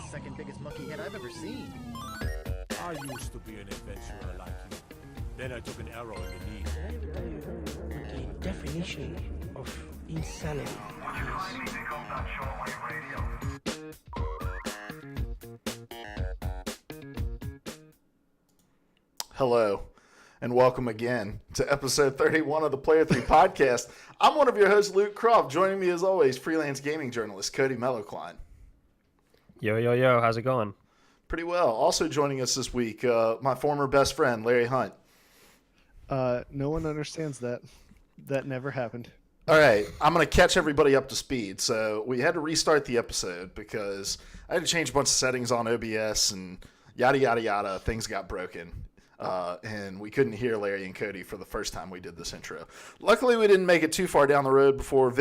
second biggest monkey head I've ever seen. I used to be an adventurer like you. Then I took an arrow in the knee. Did I ever tell you what the definition of insanity is? Hello, and welcome again to episode 31 of the Player 3 podcast. I'm one of your hosts, Luke Croft. Joining me, as always, freelance gaming journalist Cody Mellowkline. Yo, how's it going? Pretty well. Also joining us this week, my former best friend, Larry Hunt. No one understands that. That never happened. All right, I'm going to catch everybody up to speed. So we had to restart the episode because I had to change a bunch of settings on OBS and yada, yada, yada. Things got broken. And we couldn't hear Larry and Cody for the first time we did this intro. Luckily, we didn't make it too far down the road before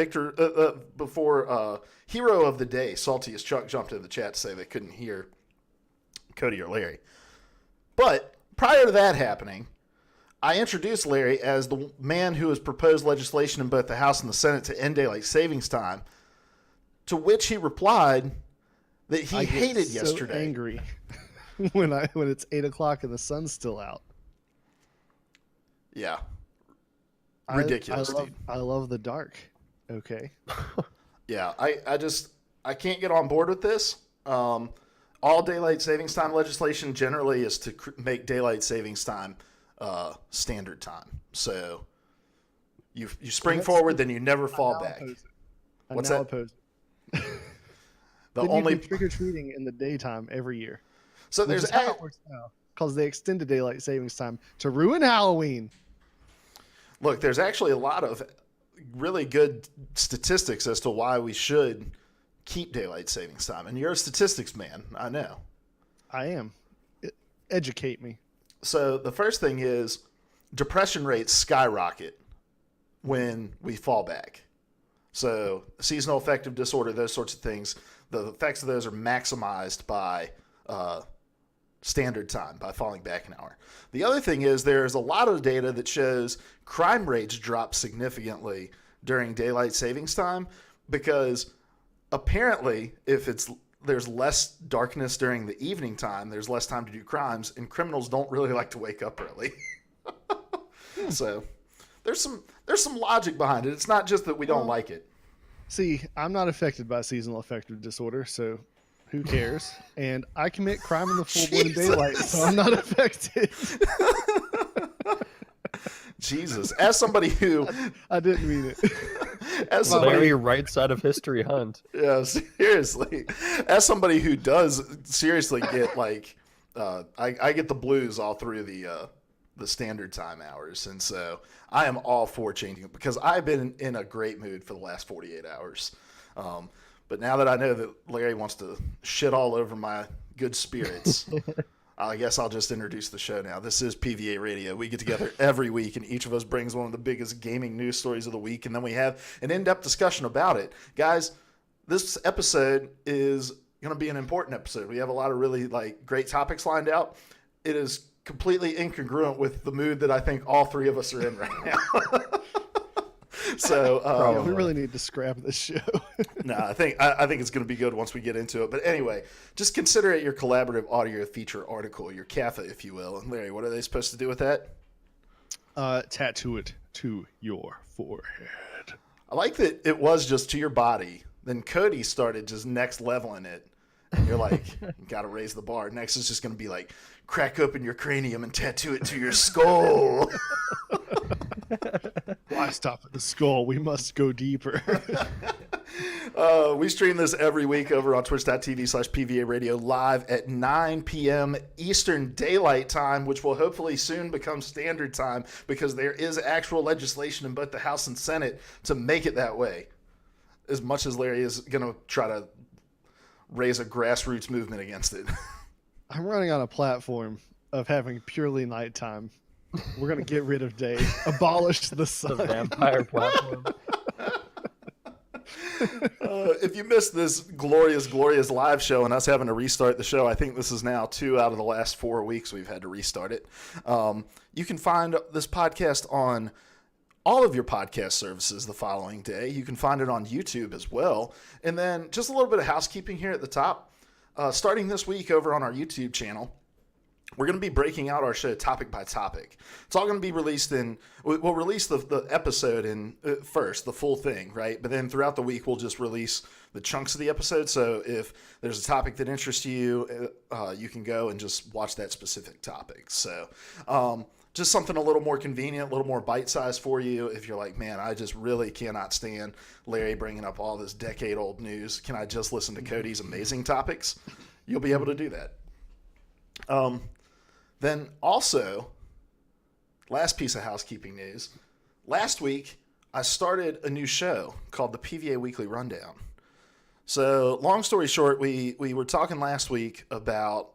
Hero of the Day, Saltiest Chuck, jumped in the chat to say they couldn't hear Cody or Larry. But prior to that happening, I introduced Larry as the man who has proposed legislation in both the House and the Senate to end daylight savings time, to which he replied that he hated yesterday. So angry when it's 8 o'clock and the sun's still out. Yeah, ridiculous, dude. I love the dark. Okay. Yeah, I can't get on board with this. All daylight savings time legislation generally is to make daylight savings time standard time. So you spring forward, then you never fall back. What's that? Oppose The then only you can trick-or-treating in the daytime every year. so Which there's is how it works now, because they extended daylight savings time to ruin Halloween. Look, there's actually a lot of really good statistics as to why we should keep daylight savings time. And you're a statistics man, I know. I am. Educate me. So the first thing is depression rates skyrocket when we fall back. So seasonal affective disorder, those sorts of things, the effects of those are maximized by standard time, by falling back an hour. The other thing is there's a lot of data that shows crime rates drop significantly during daylight savings time because apparently if there's less darkness during the evening time, there's less time to do crimes, and criminals don't really like to wake up early. So there's some logic behind it. It's not just that we don't like it. See, I'm not affected by seasonal affective disorder, so who cares? And I commit crime in the full blown daylight, so I'm not affected. Jesus. As somebody who... I didn't mean it. As somebody, Very right side of history, Hunt. yeah, seriously. As somebody who does seriously get like... I get the blues all through the standard time hours, and so I am all for changing it because I've been in a great mood for the last 48 hours. But now that I know that Larry wants to shit all over my good spirits, I guess I'll just introduce the show now. This is PvA Radio. We get together every week, and each of us brings one of the biggest gaming news stories of the week, and then we have an in-depth discussion about it. Guys, this episode is going to be an important episode. We have a lot of really great topics lined out. It is completely incongruent with the mood that I think all three of us are in right now. So we really need to scrap this show. No, I think it's going to be good once we get into it. But anyway, just consider it your collaborative audio feature article, your CAFA, if you will. And Larry, what are they supposed to do with that? Tattoo it to your forehead. I like that it was just to your body. Then Cody started just next leveling it. And you're like, got to raise the bar. Next is just going to be like, crack open your cranium and tattoo it to your skull. Why stop at the skull? We must go deeper. We stream this every week over on twitch.tv/PVA Radio live at 9 p.m. Eastern Daylight Time, which will hopefully soon become standard time because there is actual legislation in both the House and Senate to make it that way. As much as Larry is going to try to raise a grassroots movement against it. I'm running on a platform of having purely nighttime. We're going to get rid of day. Abolish the sun. The vampire platform. If you missed this glorious live show and us having to restart the show, I think this is now 2 out of the last 4 weeks we've had to restart it. You can find this podcast on all of your podcast services the following day. You can find it on YouTube as well. And then just a little bit of housekeeping here at the top. starting this week over on our YouTube channel, we're going to be breaking out our show topic by topic. It's all going to be released we'll release the episode in first, the full thing, right? But then throughout the week, we'll just release the chunks of the episode. So if there's a topic that interests you, you can go and just watch that specific topic. So just something a little more convenient, a little more bite-sized for you. If you're like, man, I just really cannot stand Larry bringing up all this decade-old news. Can I just listen to Cody's amazing topics? You'll be able to do that. Then also, last piece of housekeeping news. Last week, I started a new show called the PvA Weekly Rundown. So, long story short, we were talking last week about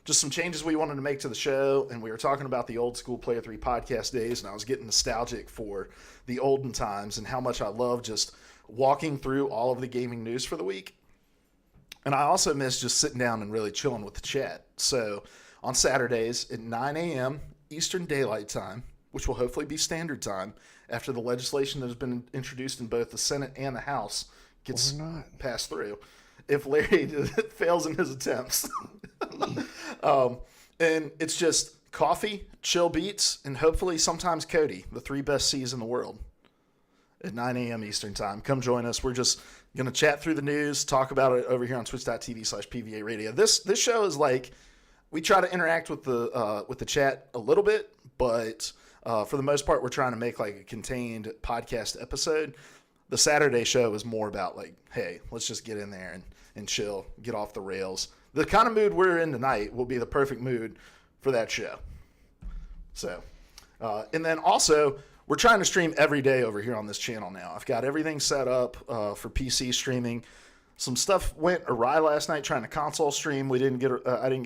just some changes we wanted to make to the show, and we were talking about the old school Player 3 podcast days, and I was getting nostalgic for the olden times and how much I love just walking through all of the gaming news for the week. And I also miss just sitting down and really chilling with the chat. So, on Saturdays at 9 a.m. Eastern Daylight Time, which will hopefully be standard time after the legislation that has been introduced in both the Senate and the House gets passed through, if Larry fails in his attempts. And it's just coffee, chill beats, and hopefully sometimes Cody, the 3 best C's in the world, at 9 a.m. Eastern Time. Come join us. We're just going to chat through the news, talk about it over here on twitch.tv/PVA Radio. This show is like, we try to interact with the chat a little bit, but for the most part, we're trying to make like a contained podcast episode. The Saturday show is more about like, hey, let's just get in there and chill, get off the rails. The kind of mood we're in tonight will be the perfect mood for that show. So, and then also, we're trying to stream every day over here on this channel now. I've got everything set up for PC streaming. Some stuff went awry last night trying to console stream. I didn't get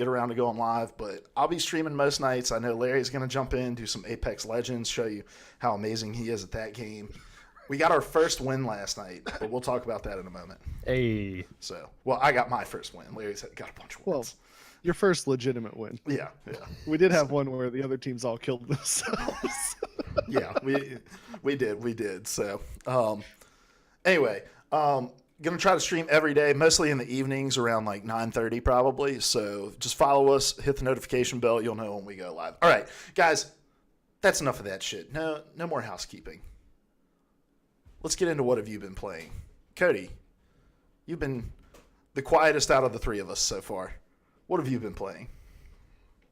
around to going live, but I'll be streaming most nights. I know Larry's going to jump in, do some Apex Legends, show you how amazing he is at that game. We got our first win last night, but we'll talk about that in a moment. Hey. So, well, I got my first win. Larry's got a bunch of wins. Well, your first legitimate win. Yeah. We did have one where the other teams all killed themselves. Yeah, we did. So, anyway, gonna try to stream every day, mostly in the evenings around like 9:30 probably. So just follow us, hit the notification bell. You'll know when we go live. All right, guys, that's enough of that shit. No more housekeeping. Let's get into what have you been playing. Cody, you've been the quietest out of the three of us so far. What have you been playing?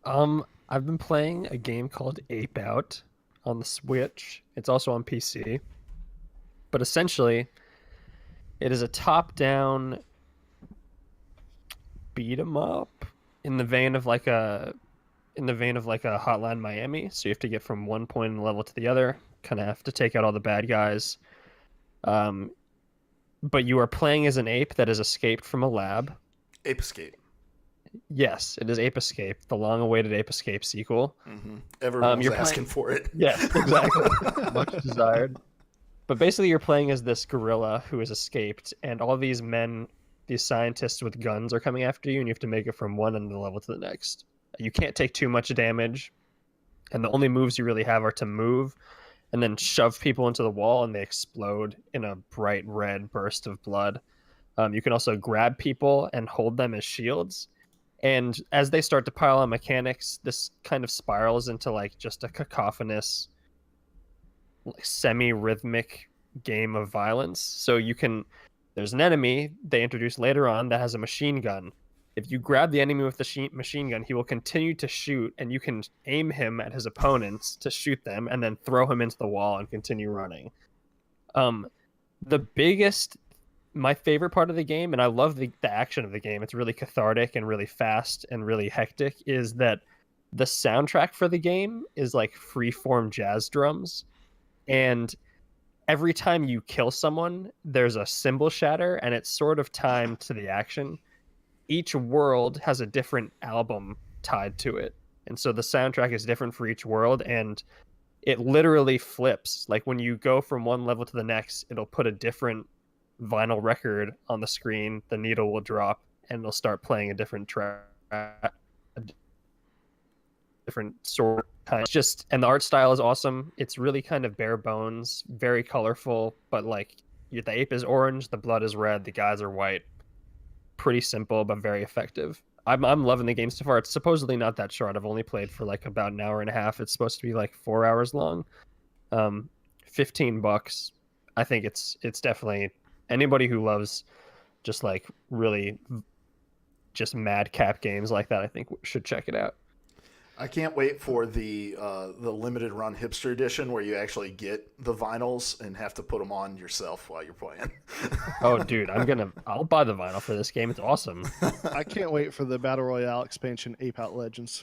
I've been playing a game called Ape Out on the Switch. It's also on PC. But essentially, it is a top-down beat 'em up in the vein of like a Hotline Miami. So you have to get from one point in the level to the other. Kind of have to take out all the bad guys. But you are playing as an ape that has escaped from a lab. Ape Escape. Yes, it is Ape Escape, the long-awaited Ape Escape sequel. Mm-hmm. Everyone was asking for it. Yes, exactly. Much desired. But basically, you're playing as this gorilla who has escaped, and all these men, these scientists with guns, are coming after you, and you have to make it from one end of the level to the next. You can't take too much damage, and the only moves you really have are to move and then shove people into the wall, and they explode in a bright red burst of blood. You can also grab people and hold them as shields. And as they start to pile on mechanics, this kind of spirals into like just a cacophonous, like semi-rhythmic game of violence. So there's an enemy they introduce later on that has a machine gun. If you grab the enemy with the machine gun, he will continue to shoot, and you can aim him at his opponents to shoot them and then throw him into the wall and continue running. My favorite part of the game, and I love the action of the game, it's really cathartic and really fast and really hectic, is that the soundtrack for the game is like freeform jazz drums. And every time you kill someone, there's a cymbal shatter, and it's sort of timed to the action. Each world has a different album tied to it. And so the soundtrack is different for each world, and it literally flips. Like when you go from one level to the next, it'll put a different vinyl record on the screen, the needle will drop, and it'll start playing a different track, a different sort of kind. It's just, and the art style is awesome. It's really kind of bare bones, very colorful, but like the ape is orange, the blood is red, the guys are white. pretty simple but very effective. I'm loving the game so far. It's supposedly not that short. I've only played for like about an hour and a half. It's supposed to be like 4 hours long. $15. I think it's definitely anybody who loves just like really just madcap games like that, I think should check it out. I can't wait for the limited run hipster edition where you actually get the vinyls and have to put them on yourself while you're playing. Oh, dude, I'll buy the vinyl for this game. It's awesome. I can't wait for the Battle Royale expansion, Ape Out Legends.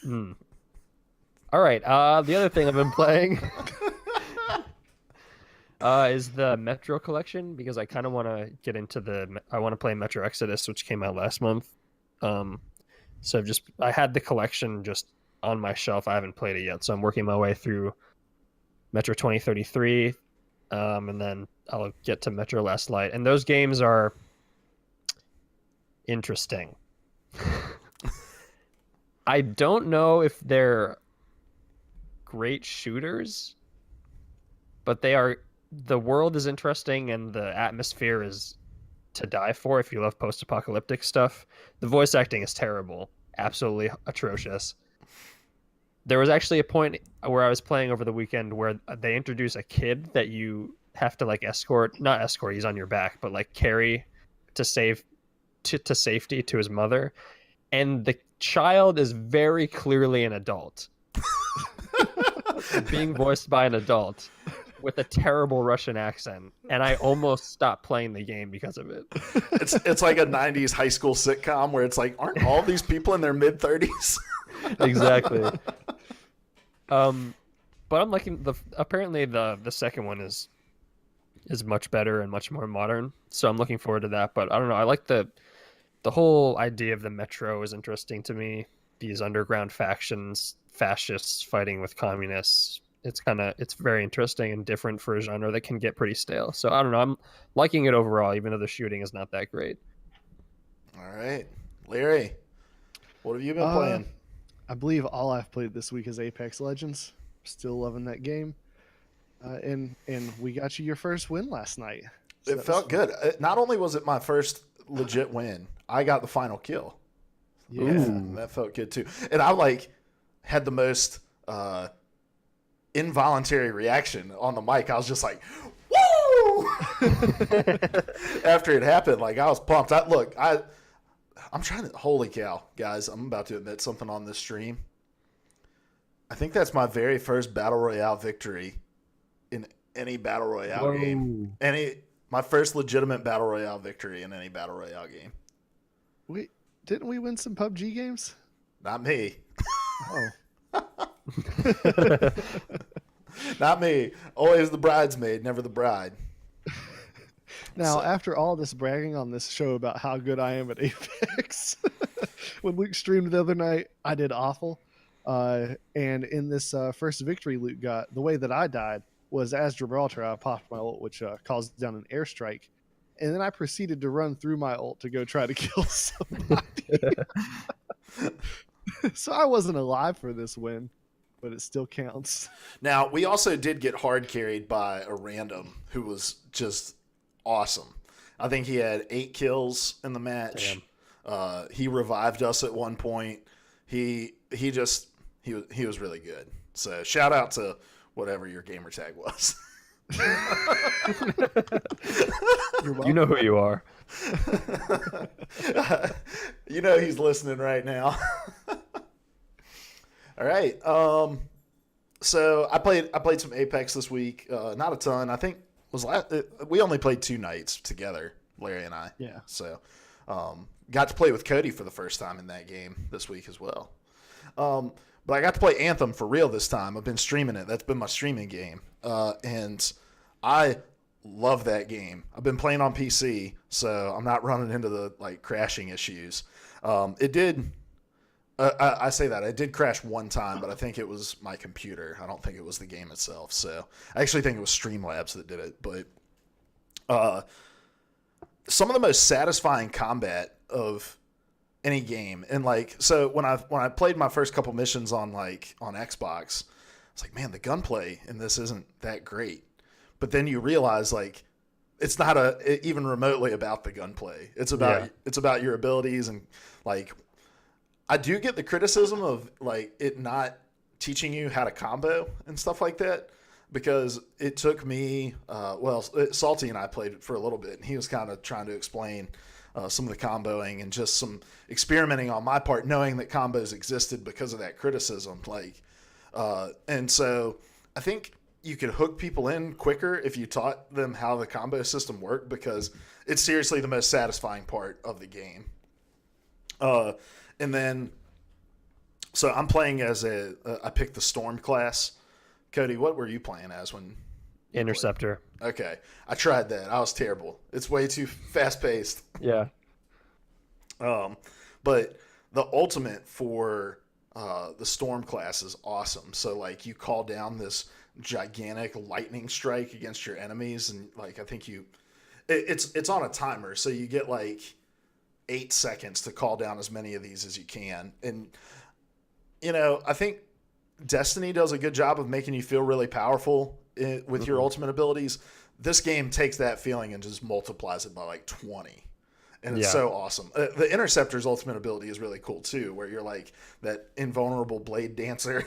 All right. The other thing I've been playing is the Metro collection, because I kind of want to get into I want to play Metro Exodus, which came out last month. So I had the collection just on my shelf. I haven't played it yet, so I'm working my way through Metro 2033, and then I'll get to Metro Last Light. And those games are interesting. I don't know if they're great shooters, but the world is interesting and the atmosphere is to die for if you love post-apocalyptic stuff. The voice acting is terrible, absolutely atrocious. There was actually a point where I was playing over the weekend where they introduce a kid that you have to like not escort, he's on your back, but like carry to safety to his mother, and the child is very clearly an adult being voiced by an adult with a terrible Russian accent, and I almost stopped playing the game because of it. It's like a 90s high school sitcom where it's like, aren't all these people in their mid-30s? Exactly. But I'm liking apparently the second one is much better and much more modern, so I'm looking forward to that. But I don't know, I like the whole idea of the Metro is interesting to me. These underground factions, fascists fighting with communists. It's very interesting and different for a genre that can get pretty stale. So I don't know, I'm liking it overall, even though the shooting is not that great. All right, Larry, what have you been playing? I believe all I've played this week is Apex Legends. Still loving that game. And we got you your first win last night. So it felt good. Not only was it my first legit win, I got the final kill. Yeah, that felt good too. And I had the most involuntary reaction on the mic. I was just like, woo! After it happened, like I was pumped. I'm trying to, holy cow, guys, I'm about to admit something on this stream. I think that's my very first Battle Royale victory in any Battle Royale game. My first legitimate Battle Royale victory in any Battle Royale game. Didn't we win some PUBG games? Not me. Oh. Not me. Always the bridesmaid, never the bride. Now, after all this bragging on this show about how good I am at Apex, when Luke streamed the other night, I did awful. And in this first victory Luke got, the way that I died was as Gibraltar, I popped my ult, which caused down an airstrike. And then I proceeded to run through my ult to go try to kill somebody. So I wasn't alive for this win, but it still counts. Now, we also did get hard carried by a random who was just awesome. I think he had 8 kills in the match. He revived us at one point. He was really good. So shout out to whatever your gamer tag was. You know who you are. You know he's listening right now. All right. So I played some Apex this week. Not a ton. I think we only played 2 nights together, Larry and I. Yeah. So got to play with Cody for the first time in that game this week as well. But I got to play Anthem for real this time. I've been streaming it. That's been my streaming game. And I love that game. I've been playing on PC, so I'm not running into the crashing issues. It did. I say that. It did crash one time, but I think it was my computer. I don't think it was the game itself. So I actually think it was Streamlabs that did it. But some of the most satisfying combat of any game, and so when I played my first couple missions on Xbox, it's like, man, the gunplay in this isn't that great. But then you realize it's not even remotely about the gunplay. It's about your abilities, and like I do get the criticism of like it not teaching you how to combo and stuff like that, because it took me Salty and I played it for a little bit, and he was kind of trying to explain some of the comboing and just some experimenting on my part, knowing that combos existed because of that criticism. And so I think you could hook people in quicker if you taught them how the combo system worked, because it's seriously the most satisfying part of the game. And then, so I'm playing as I picked the Storm class. Cody, what were you playing as when? Interceptor. Okay. I tried that. I was terrible. It's way too fast paced. Yeah. But the ultimate for the Storm class is awesome. So like you call down this gigantic lightning strike against your enemies, and like I think it's on a timer, so you get like 8 seconds to call down as many of these as you can. And you know, I think Destiny does a good job of making you feel really powerful with your ultimate abilities. This game takes that feeling and just multiplies it by like 20. And it's so awesome. The Interceptor's ultimate ability is really cool too, where you're like that invulnerable blade dancer.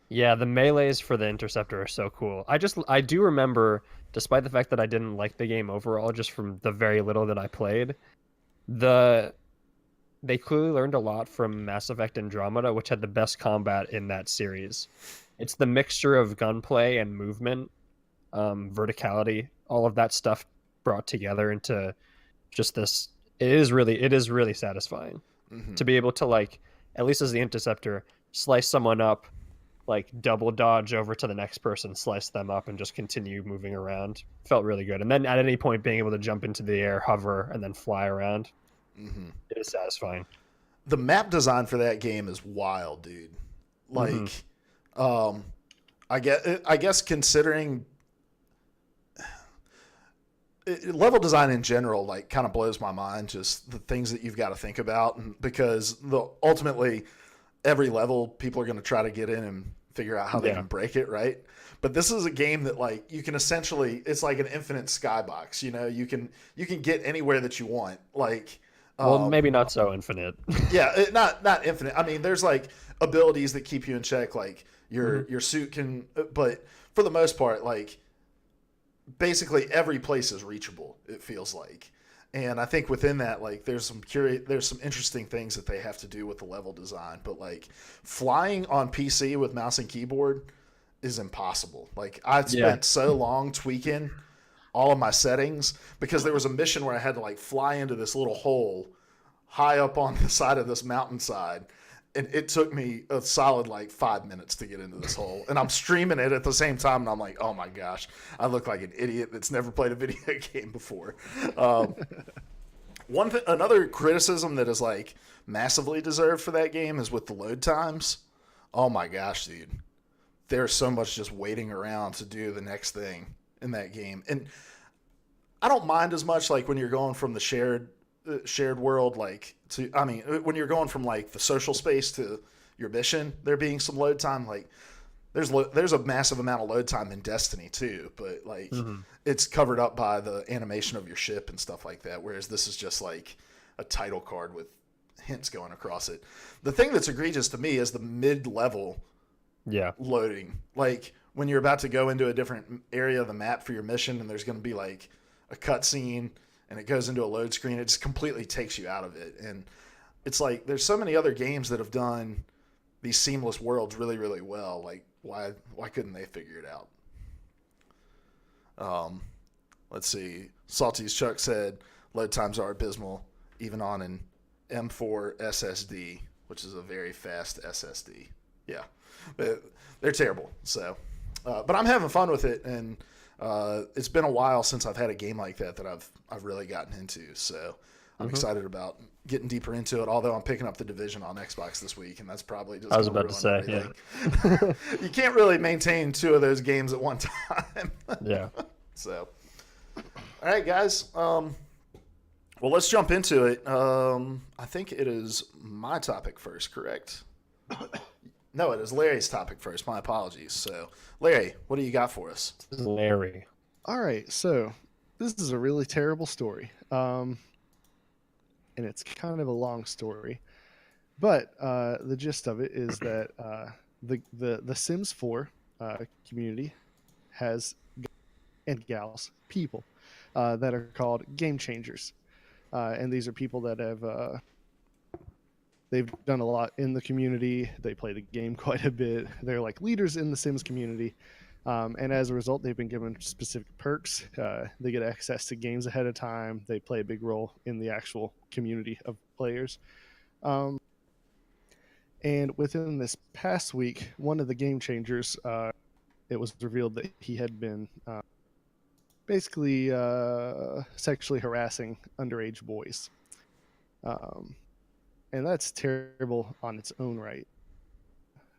Yeah, the melees for the Interceptor are so cool. I do remember, despite the fact that I didn't like the game overall, just from the very little that I played, they clearly learned a lot from Mass Effect Andromeda, which had the best combat in that series. It's the mixture of gunplay and movement, verticality, all of that stuff brought together into just this. It is really satisfying to be able to, like, at least as the Interceptor, slice someone up, like double dodge over to the next person, slice them up, and just continue moving around. Felt really good. And then at any point being able to jump into the air, hover, and then fly around. It is satisfying. The map design for that game is wild, dude. Like, I guess considering level design in general, like, kind of blows my mind. Just the things that you've got to think about, and because ultimately every level people are going to try to get in and figure out how they can break it, right? But this is a game that, like, you can essentially, it's like an infinite skybox. You know, you can get anywhere that you want. Like. Well, maybe not so infinite. Yeah, not infinite. I mean, there's like abilities that keep you in check, like your suit can, but for the most part, like basically every place is reachable, it feels like. And I think within that, like there's some interesting things that they have to do with the level design, but like flying on PC with mouse and keyboard is impossible. Like I spent so long tweaking all of my settings, because there was a mission where I had to like fly into this little hole high up on the side of this mountainside, and it took me a solid like 5 minutes to get into this hole, and I'm streaming it at the same time, and I'm like, oh my gosh, I look like an idiot that's never played a video game before. Another criticism that is like massively deserved for that game is with the load times. Oh my gosh, dude, there's so much just waiting around to do the next thing in that game. And I don't mind as much like when you're going from the shared world, like to, I mean, when you're going from like the social space to your mission, there being some load time. Like there's a massive amount of load time in Destiny too, but like it's covered up by the animation of your ship and stuff like that. Whereas this is just like a title card with hints going across it. The thing that's egregious to me is the mid-level loading. Like when you're about to go into a different area of the map for your mission, and there's going to be like a cutscene, and it goes into a load screen, it just completely takes you out of it. And it's like there's so many other games that have done these seamless worlds really, really well. Like why couldn't they figure it out? Let's see. Salty's Chuck said load times are abysmal, even on an M4 SSD, which is a very fast SSD. Yeah, they're terrible. So. But I'm having fun with it, and it's been a while since I've had a game like that I've really gotten into. So I'm excited about getting deeper into it. Although I'm picking up The Division on Xbox this week, and that's probably just. I was about to say, everything. You can't really maintain two of those games at one time. Yeah. So, all right, guys. Well, let's jump into it. I think it is my topic first, correct? No, it is Larry's topic first. My apologies. So, Larry, what do you got for us? Larry. All right, so this is a really terrible story, and it's kind of a long story. But the gist of it is that the Sims 4 community has and gals people that are called game changers, and these are people that have they've done a lot in the community. They play the game quite a bit. They're like leaders in the Sims community. And as a result, they've been given specific perks. They get access to games ahead of time. They play a big role in the actual community of players. And within this past week, one of the game changers, it was revealed that he had been basically sexually harassing underage boys. And that's terrible on its own right.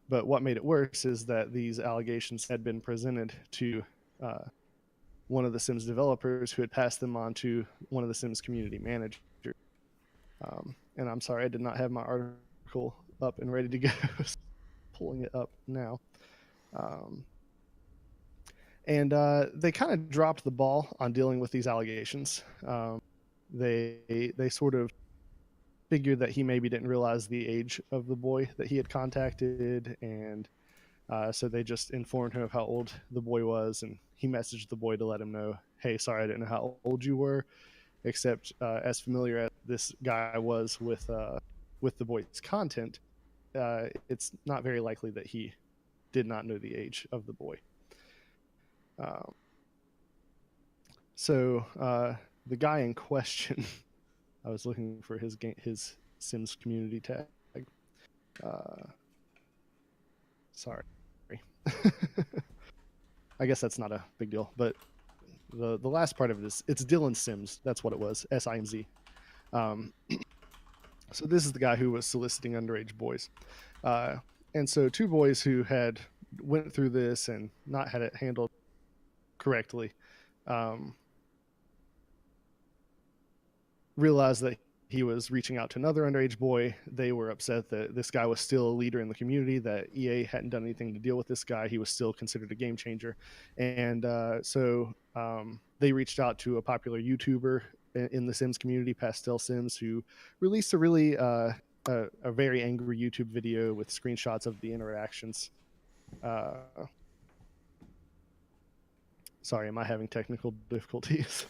But what made it worse is that these allegations had been presented to one of the Sims developers, who had passed them on to one of the Sims community managers. And I'm sorry, I did not have my article up and ready to go. Pulling it up now. And they kind of dropped the ball on dealing with these allegations. They sort of figured that he maybe didn't realize the age of the boy that he had contacted, and so they just informed him of how old the boy was, and he messaged the boy to let him know, hey, sorry, I didn't know how old you were, except as familiar as this guy was with the boy's content, it's not very likely that he did not know the age of the boy. So the guy in question, I was looking for his Sims community tag. Sorry. I guess that's not a big deal, but the last part of it is, it's Dylan Sims. That's what it was, SIMZ. So this is the guy who was soliciting underage boys. And so two boys who had went through this and not had it handled correctly realized that he was reaching out to another underage boy. They were upset that this guy was still a leader in the community, that EA hadn't done anything to deal with this guy. He was still considered a game changer. And so they reached out to a popular YouTuber in the Sims community, Pastel Sims, who released a really a very angry YouTube video with screenshots of the interactions. Sorry, am I having technical difficulties?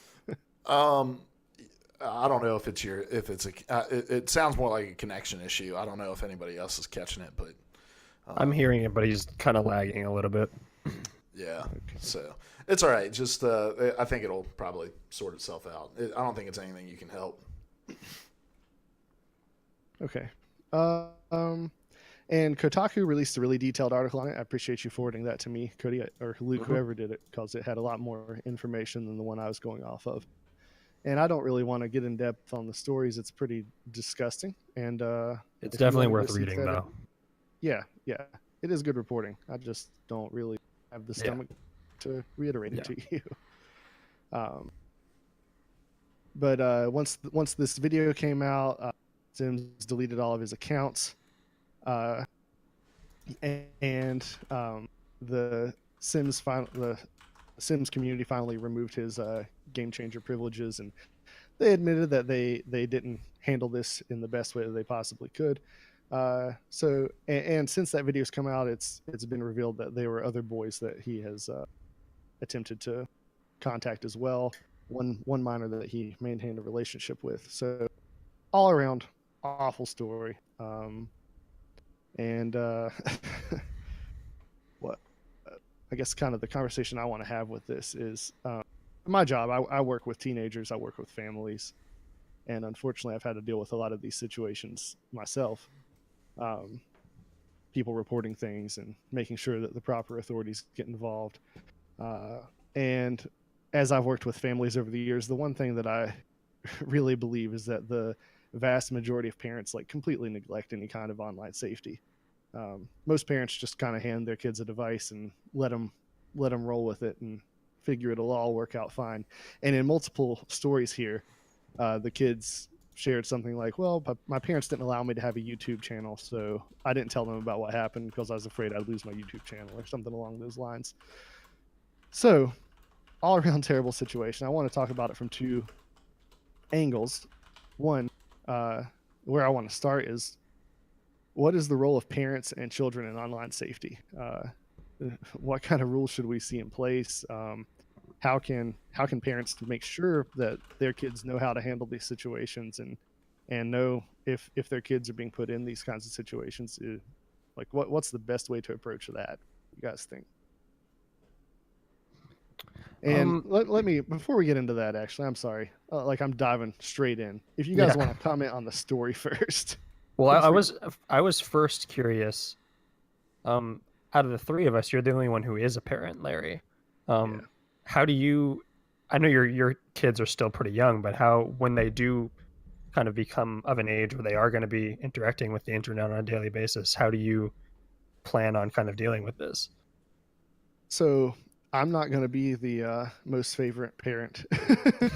I don't know if it's it sounds more like a connection issue. I don't know if anybody else is catching it, but I'm hearing it, but he's kind of lagging a little bit. Yeah, okay. So it's all right. Just I think it'll probably sort itself out. I don't think it's anything you can help. Okay. And Kotaku released a really detailed article on it. I appreciate you forwarding that to me, Cody, or Luke, whoever did it, because it had a lot more information than the one I was going off of. And I don't really want to get in depth on the stories. It's pretty disgusting. And it's definitely worth reading, though. Yeah. It is good reporting. I just don't really have the stomach to reiterate it to you. But once this video came out, Sims deleted all of his accounts. And the Sims community finally removed his game changer privileges, and they admitted that they didn't handle this in the best way that they possibly could. So since that video's come out, it's been revealed that there were other boys that he has attempted to contact as well. One minor that he maintained a relationship with. So all around awful story. And what I guess kind of the conversation I want to have with this is my job. I work with teenagers. I work with families, and unfortunately, I've had to deal with a lot of these situations myself. People reporting things and making sure that the proper authorities get involved. And as I've worked with families over the years, the one thing that I really believe is that the vast majority of parents completely neglect any kind of online safety. Most parents just kind of hand their kids a device and let them roll with it and figure it'll all work out fine. And in multiple stories here, the kids shared something like, well, my parents didn't allow me to have a YouTube channel, so I didn't tell them about what happened because I was afraid I'd lose my YouTube channel, or something along those lines. So all around terrible situation. I want to talk about it from two angles. One, where I want to start is, what is the role of parents and children in online safety? What kind of rules should we see in place? How can parents make sure that their kids know how to handle these situations and know if their kids are being put in these kinds of situations? Like what's the best way to approach that? You guys think? And let me, before we get into that, actually, I'm sorry, like I'm diving straight in. If you guys want to comment on the story first. Well, I was first curious. Out of the three of us, you're the only one who is a parent, Larry. How do you? I know your kids are still pretty young, but how, when they do kind of become of an age where they are going to be interacting with the internet on a daily basis, how do you plan on kind of dealing with this? So I'm not going to be the most favorite parent.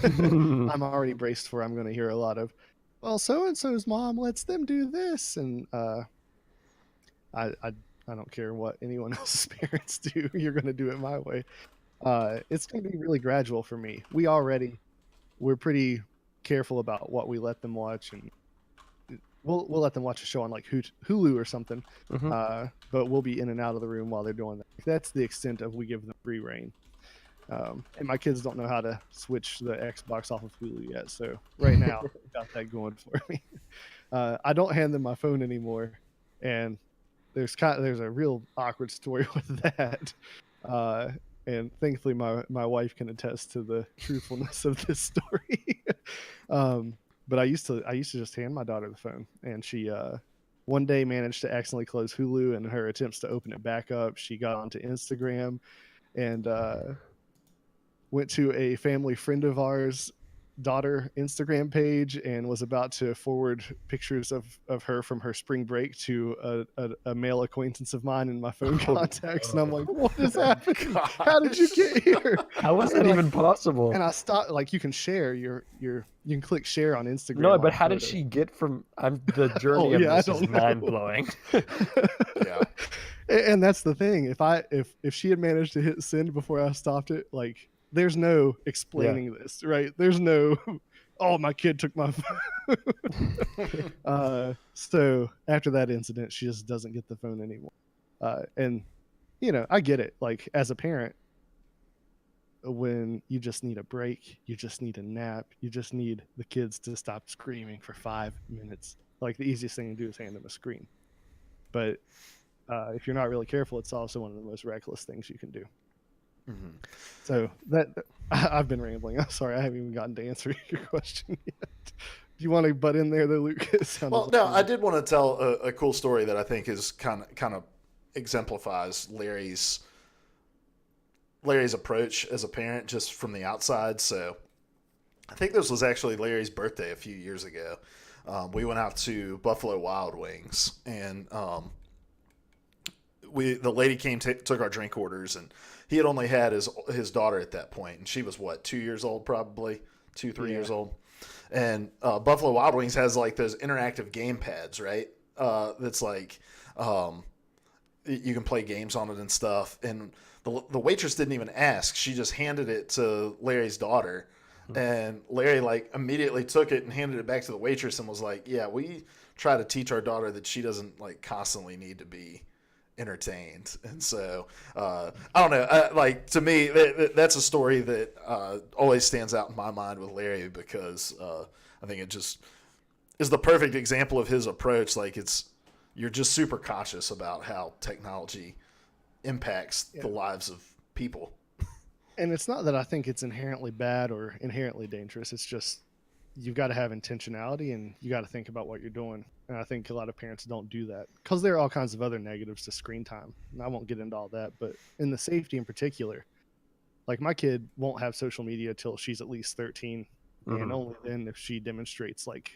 I'm already braced for, I'm going to hear a lot of, well, so-and-so's mom lets them do this. And I don't care what anyone else's parents do. You're going to do it my way. It's going to be really gradual for me. We're pretty careful about what we let them watch, and we'll let them watch a show on like Hulu or something. But we'll be in and out of the room while they're doing that. That's the extent of we give them free reign. And my kids don't know how to switch the Xbox off of Hulu yet, so right now I've got that going for me. I don't hand them my phone anymore, and there's a real awkward story with that. And thankfully my wife can attest to the truthfulness of this story. But I used to just hand my daughter the phone, and she one day managed to accidentally close Hulu, and in her attempts to open it back up, she got onto Instagram and went to a family friend of ours daughter Instagram page and was about to forward pictures of her from her spring break to a male acquaintance of mine in my phone contacts. And I'm like, what is happening? How did you get here? How was that even possible? And I stopped, like, you can share you can click share on Instagram. No, but how did she get from, the journey of this is mind blowing. Yeah. And that's the thing. If she had managed to hit send before I stopped it, like, there's no explaining this, right? There's no, oh, my kid took my phone. So after that incident, she just doesn't get the phone anymore. And, I get it. Like, as a parent, when you just need a break, you just need a nap, you just need the kids to stop screaming for 5 minutes. Like, the easiest thing to do is hand them a screen. But if you're not really careful, it's also one of the most reckless things you can do. Mm-hmm. So that I've been rambling. I'm sorry, I haven't even gotten to answer your question yet. Do you want to butt in there, though, Luke? Well, no, I did want to tell a cool story that I think is kind of exemplifies Larry's approach as a parent, just from the outside. So I think this was actually Larry's birthday a few years ago. We went out to Buffalo Wild Wings, and the lady came, took our drink orders, and he had only had his daughter at that point, and she was 2 years old, probably 3 years old. And Buffalo Wild Wings has like those interactive game pads, right? That's like you can play games on it and stuff. And the waitress didn't even ask; she just handed it to Larry's daughter, and Larry like immediately took it and handed it back to the waitress and was like, "Yeah, we try to teach our daughter that she doesn't like constantly need to be entertained." And so I don't know, like, to me that's a story that always stands out in my mind with Larry, because I think it just is the perfect example of his approach. Like, you're just super conscious about how technology impacts the lives of people. And it's not that I think it's inherently bad or inherently dangerous. It's just you've got to have intentionality, and you got to think about what you're doing. And I think a lot of parents don't do that, because there are all kinds of other negatives to screen time. And I won't get into all that, but in the safety in particular, like, my kid won't have social media till she's at least 13, and only then if she demonstrates like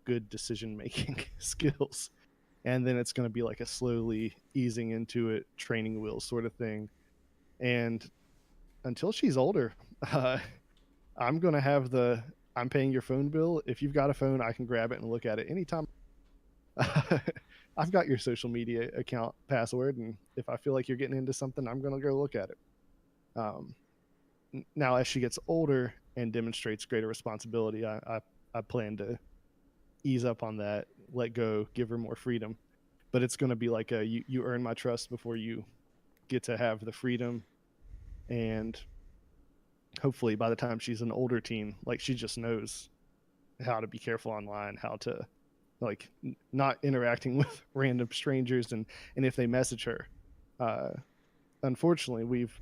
good decision-making skills. And then it's going to be like a slowly easing into it, training wheels sort of thing. And until she's older, I'm going to have I'm paying your phone bill. If you've got a phone, I can grab it and look at it anytime. I've got your social media account password, and if I feel like you're getting into something, I'm going to go look at it. now as she gets older and demonstrates greater responsibility, I plan to ease up on that, let go, give her more freedom. But it's going to be like you earn my trust before you get to have the freedom. And hopefully by the time she's an older teen, like she just knows how to be careful online, how to like not interacting with random strangers, and if they message her. Unfortunately, we've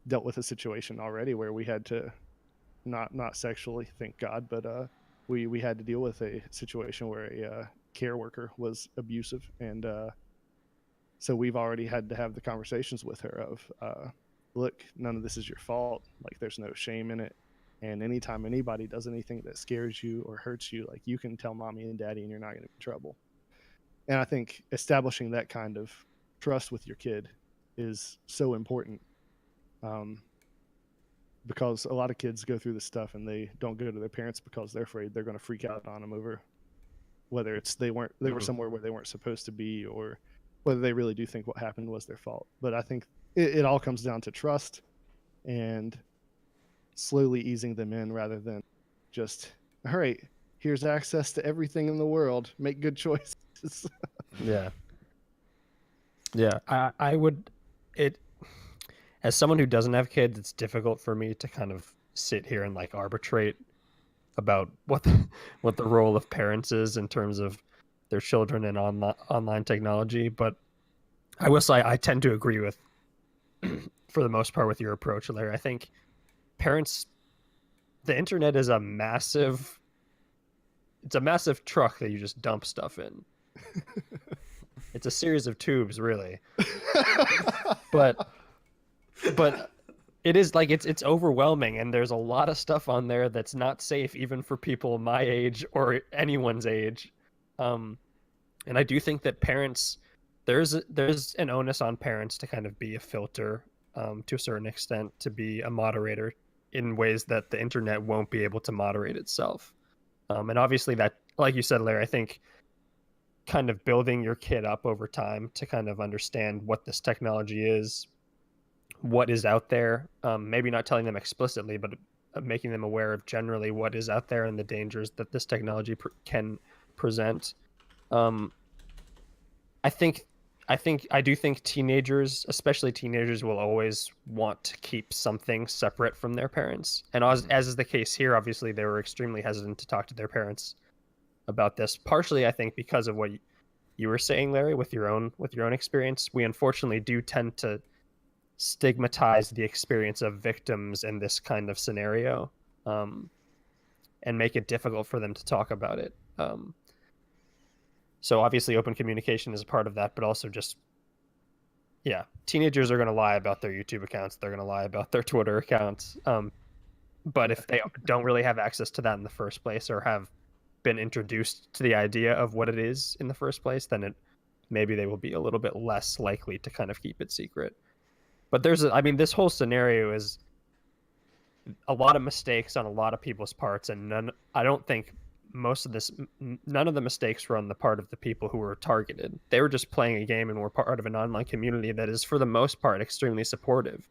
dealt with a situation already where we had to not sexually, thank God, but we had to deal with a situation where a care worker was abusive, and so we've already had to have the conversations with her of look, none of this is your fault, like there's no shame in it, and anytime anybody does anything that scares you or hurts you, like you can tell mommy and daddy and you're not going to be in trouble. And I think establishing that kind of trust with your kid is so important, because a lot of kids go through this stuff and they don't go to their parents because they're afraid they're going to freak out on them over whether it's they were somewhere where they weren't supposed to be, or whether they really do think what happened was their fault. But I think it all comes down to trust and slowly easing them in, rather than just, all right, here's access to everything in the world, make good choices. Yeah. I would, it, as someone who doesn't have kids, it's difficult for me to kind of sit here and like arbitrate about what the role of parents is in terms of their children and online technology. But I will say I tend to agree with, for the most part, with your approach, Larry. I think parents, the internet is a massive truck that you just dump stuff in. It's a series of tubes, really. but it is like it's overwhelming, and there's a lot of stuff on there that's not safe even for people my age or anyone's age. And I do think that parents, there's an onus on parents to kind of be a filter, to a certain extent, to be a moderator in ways that the internet won't be able to moderate itself. And obviously that, like you said, Larry, I think kind of building your kid up over time to kind of understand what this technology is, what is out there, maybe not telling them explicitly, but making them aware of generally what is out there and the dangers that this technology can present. I do think teenagers, especially teenagers, will always want to keep something separate from their parents. And as is the case here, obviously they were extremely hesitant to talk to their parents about this. Partially, I think, because of what you were saying, Larry, with your own experience. We unfortunately do tend to stigmatize the experience of victims in this kind of scenario, and make it difficult for them to talk about it. So obviously open communication is a part of that, but also just, yeah, teenagers are going to lie about their YouTube accounts. They're going to lie about their Twitter accounts. But if they don't really have access to that in the first place, or have been introduced to the idea of what it is in the first place, then maybe they will be a little bit less likely to kind of keep it secret. But this whole scenario is a lot of mistakes on a lot of people's parts, and none of the mistakes were on the part of the people who were targeted. They were just playing a game and were part of an online community that is, for the most part, extremely supportive.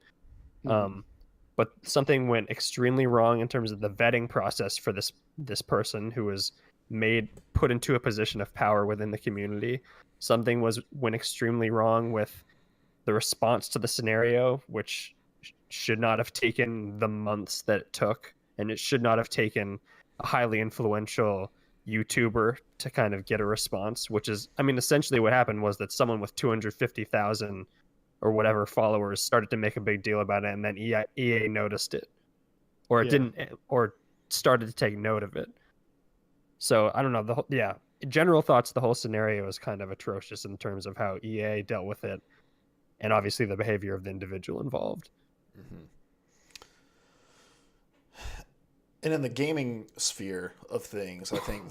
But something went extremely wrong in terms of the vetting process for this person who was put into a position of power within the community. Something went extremely wrong with the response to the scenario, which should not have taken the months that it took, and it should not have taken a highly influential YouTuber to kind of get a response, which is, essentially what happened was that someone with 250,000 or whatever followers started to make a big deal about it, and then EA noticed it, or it didn't, or started to take note of it. So I don't know, general thoughts, the whole scenario is kind of atrocious in terms of how EA dealt with it, and obviously the behavior of the individual involved. Mm-hmm. And in the gaming sphere of things, I think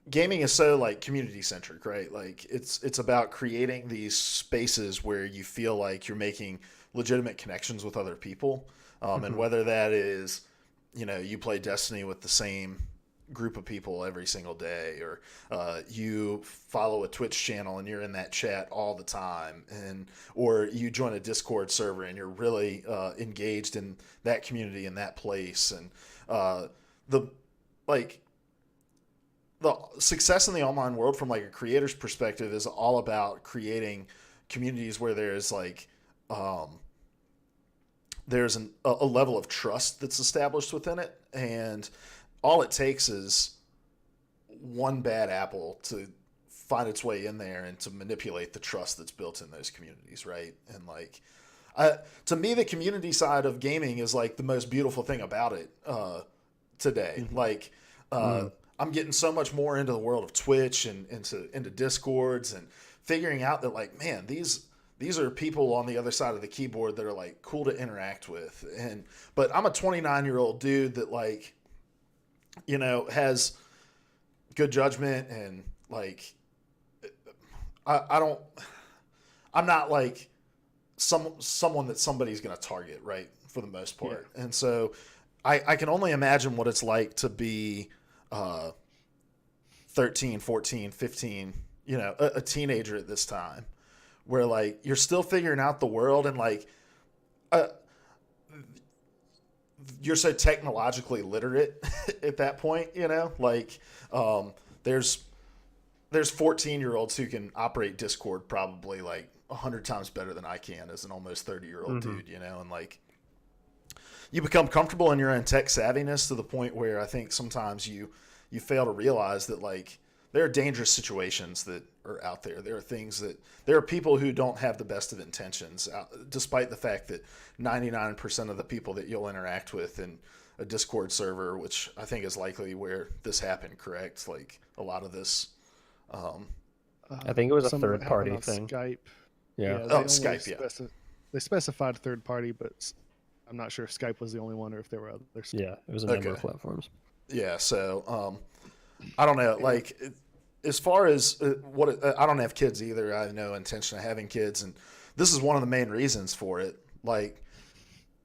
gaming is so like community centric, right? Like it's about creating these spaces where you feel like you're making legitimate connections with other people. And whether that is, you play Destiny with the same group of people every single day, or you follow a Twitch channel and you're in that chat all the time, and or you join a Discord server and you're really engaged in that community in that place, and the like the success in the online world from like a creator's perspective is all about creating communities where there's like there's a level of trust that's established within it, and all it takes is one bad apple to find its way in there and to manipulate the trust that's built in those communities, right? And like, to me, the community side of gaming is like the most beautiful thing about it today. Like, I'm getting so much more into the world of Twitch and into Discords, and figuring out that like, man, these are people on the other side of the keyboard that are like cool to interact with. But I'm a 29-year-old dude that like, you know, has good judgment, and like, I'm not like someone that somebody's going to target, right, for the most part. Yeah. And so I can only imagine what it's like to be 13, 14, 15, you know, a teenager at this time, where like you're still figuring out the world, and like you're so technologically literate at that point, you know, like there's 14-year-olds who can operate Discord probably like 100 times better than I can as an almost 30-year-old dude, you know, and like you become comfortable in your own tech savviness to the point where I think sometimes you fail to realize that like there are dangerous situations that are out there. There are people who don't have the best of intentions, despite the fact that 99% of the people that you'll interact with in a Discord server, which I think is likely where this happened, correct? Like a lot of this. I think it was a third-party thing. Skype. Yeah. Skype. Yeah. They specified third party, but I'm not sure if Skype was the only one or if there were others. Yeah, it was a number of platforms. Yeah. So I don't know. Like, as far as I don't have kids either. I have no intention of having kids, and this is one of the main reasons for it. Like,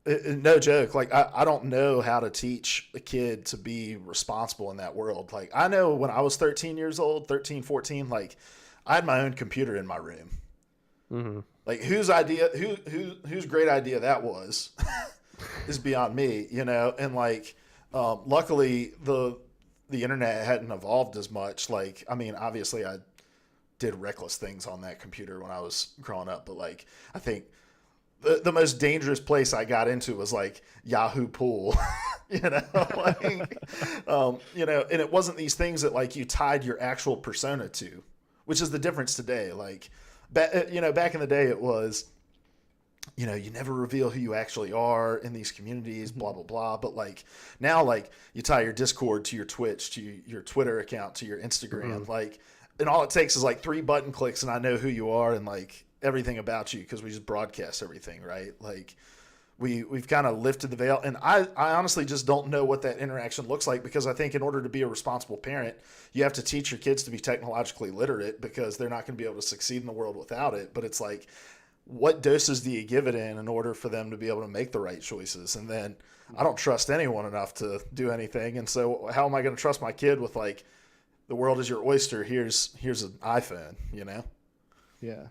no joke. Like, I don't know how to teach a kid to be responsible in that world. Like, I know when I was 13, 14, like, I had my own computer in my room. Mm-hmm. Like, whose great idea that was is beyond me, you know. And like, luckily the internet hadn't evolved as much. Like, I mean, obviously I did reckless things on that computer when I was growing up, but like, I think the most dangerous place I got into was like Yahoo Pool, you know, like, you know, and it wasn't these things that like you tied your actual persona to, which is the difference today. Like, you know, back in the day it was, you know, you never reveal who you actually are in these communities, blah, blah, blah. But like now, like you tie your Discord to your Twitch, to your Twitter account, to your Instagram, like, and all it takes is like 3 button clicks and I know who you are and like everything about you, because we just broadcast everything, right? Like we've kind of lifted the veil, and I honestly just don't know what that interaction looks like, because I think in order to be a responsible parent, you have to teach your kids to be technologically literate, because they're not going to be able to succeed in the world without it. But it's like, what doses do you give it in order for them to be able to make the right choices? And then I don't trust anyone enough to do anything. And so how am I going to trust my kid with like, the world is your oyster, here's an iPhone, you know? Yeah.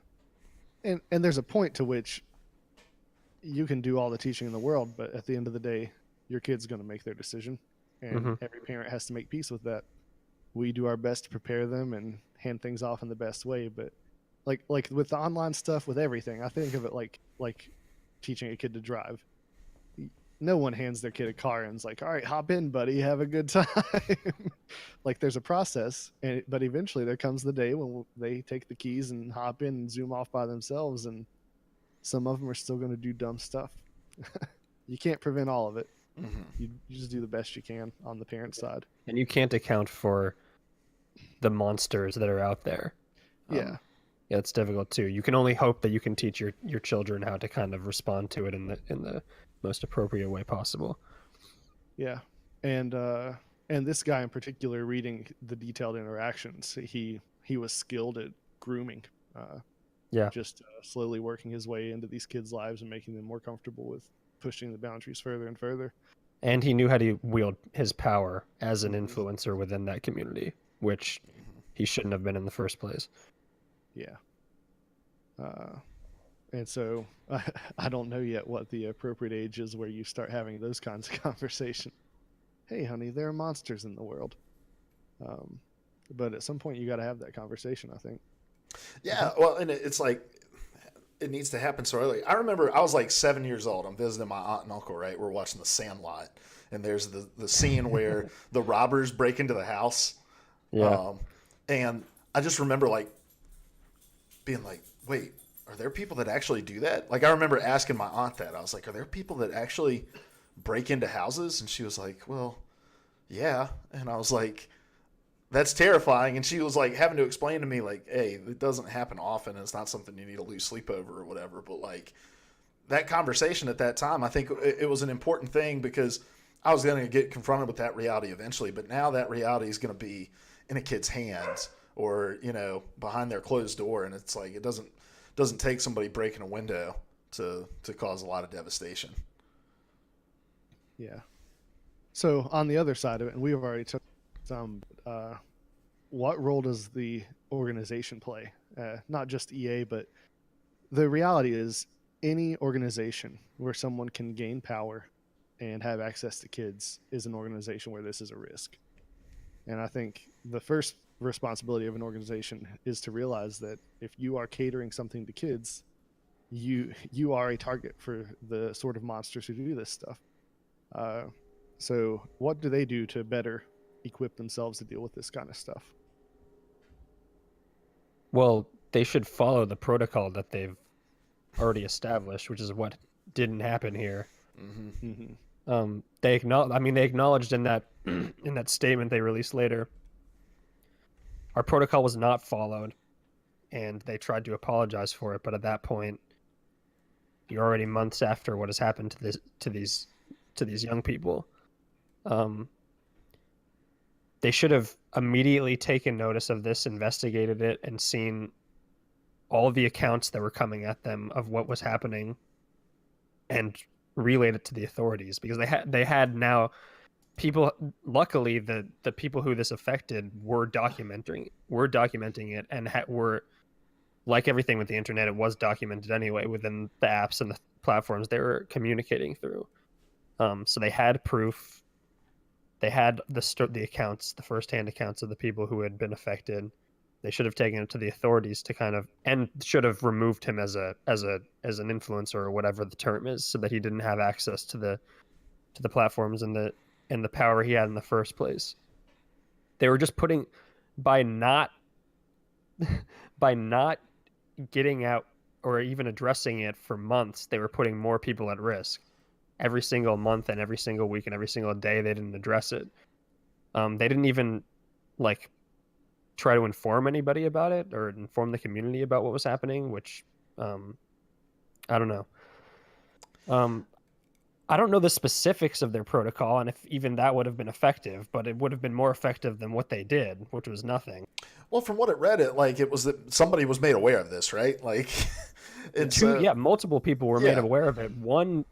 And there's a point to which you can do all the teaching in the world, but at the end of the day, your kid's going to make their decision, and every parent has to make peace with that. We do our best to prepare them and hand things off in the best way, but like with the online stuff, with everything, I think of it like teaching a kid to drive. No one hands their kid a car and is like, all right, hop in, buddy, have a good time. Like, there's a process, but eventually there comes the day when they take the keys and hop in and zoom off by themselves, and some of them are still going to do dumb stuff. You can't prevent all of it. You just do the best you can on the parent side. And you can't account for the monsters that are out there. Yeah, it's difficult too. You can only hope that you can teach your children how to kind of respond to it in the most appropriate way possible. Yeah. And this guy in particular, reading the detailed interactions, he was skilled at grooming. Just slowly working his way into these kids' lives and making them more comfortable with pushing the boundaries further and further. and he knew how to wield his power as an influencer within that community, which he shouldn't have been in the first place. Yeah. And so I don't know yet what the appropriate age is where you start having those kinds of conversation. Hey, honey, there are monsters in the world. But at some point, you got to have that conversation, I think. Yeah, well, and it's like it needs to happen so early. I remember I was like 7 years old. I'm visiting my aunt and uncle, right? We're watching The Sandlot, and there's the scene where the robbers break into the house. Yeah. And I just remember like being like, wait, are there people that actually do that? Like I remember asking my aunt that. I was like, are there people that actually break into houses? And she was like, well, yeah. And I was like, that's terrifying. And she was like having to explain to me like, hey, it doesn't happen often. And it's not something you need to lose sleep over or whatever. But like that conversation at that time, I think it was an important thing because I was going to get confronted with that reality eventually. But now that reality is going to be in a kid's hands or, you know, behind their closed door. And it's like, it doesn't take somebody breaking a window to cause a lot of devastation. Yeah. So on the other side of it, and we've already took some, what role does the organization play? Not just EA, but the reality is any organization where someone can gain power and have access to kids is an organization where this is a risk. And I think the first responsibility of an organization is to realize that if you are catering something to kids, you are a target for the sort of monsters who do this stuff. So what do they do to better equip themselves to deal with this kind of stuff? Well, they should follow the protocol that they've already established, which is what didn't happen here. They acknowledged in that in that statement they released later, our protocol was not followed, and they tried to apologize for it. But at that point, you're already months after what has happened to these young people. They should have immediately taken notice of this, investigated it, and seen all the accounts that were coming at them of what was happening, and relayed it to the authorities, because they had now people. Luckily, the people who this affected were documenting it, and were, like everything with the internet, it was documented anyway within the apps and the platforms they were communicating through. So they had proof. They had the accounts, the first-hand accounts of the people who had been affected. They should have taken it to the authorities and should have removed him as an influencer or whatever the term is, so that he didn't have access to the platforms and the power he had in the first place. They were just by not getting out or even addressing it for months, they were putting more people at risk. Every single month and every single week and every single day, they didn't address it. They didn't even try to inform anybody about it or inform the community about what was happening, which I don't know. I don't know the specifics of their protocol and if even that would have been effective, but it would have been more effective than what they did, which was nothing. Well, from what it read, it was that somebody was made aware of this, right? Like, multiple people were made aware of it. One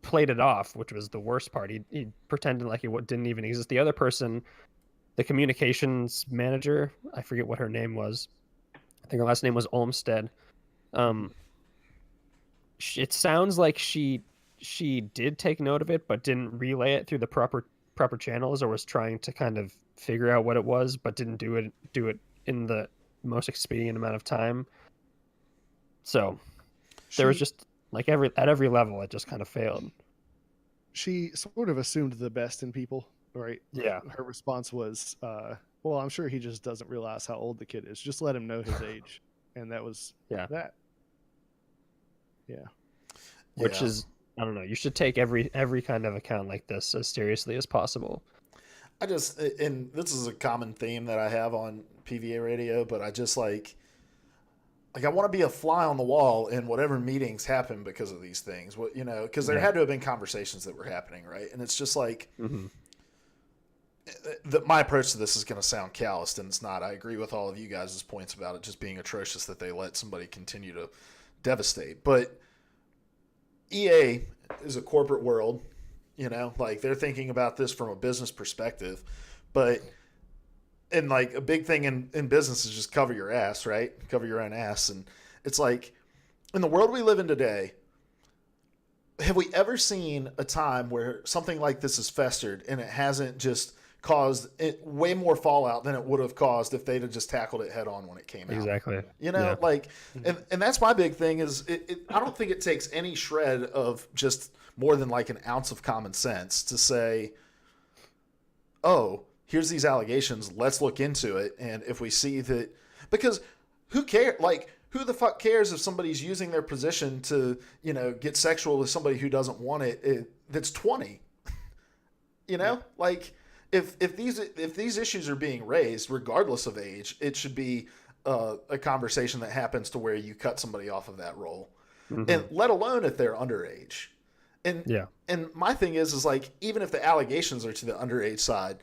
played it off, which was the worst part. He pretended like it didn't even exist. The other person, the communications manager, I forget what her name was. I think her last name was Olmsted. It sounds like she did take note of it, but didn't relay it through the proper channels, or was trying to kind of figure out what it was, but didn't do it in the most expedient amount of time. So there was just at every level, it just kind of failed. She sort of assumed the best in people, right? Yeah. Her response was, well, I'm sure he just doesn't realize how old the kid is. Just let him know his age. And that was that. Yeah. Which is, I don't know, you should take every kind of account like this as seriously as possible. And this is a common theme that I have on PvA radio, but I just like I want to be a fly on the wall in whatever meetings happen because of these things. Because there had to have been conversations that were happening, right? And it's just like my approach to this is going to sound calloused, and it's not. I agree with all of you guys' points about it just being atrocious that they let somebody continue to devastate. But EA is a corporate world. You know, like they're thinking about this from a business perspective, but and like a big thing in business is just cover your ass, right? Cover your own ass. And it's like in the world we live in today, have we ever seen a time where something like this has festered and it hasn't just caused it way more fallout than it would have caused if they'd have just tackled it head on when it came out? Exactly. You know, Yeah. like, and that's my big thing is I don't think it takes any shred of just more than like an ounce of common sense to say, oh, here's these allegations, let's look into it. And if we see that, because who cares? Like, who the fuck cares if somebody's using their position to, you know, get sexual with somebody who doesn't want that's 20? You know, like if these issues are being raised, regardless of age, it should be a conversation that happens to where you cut somebody off of that role, and let alone if they're underage. And my thing is like, even if the allegations are to the underage side,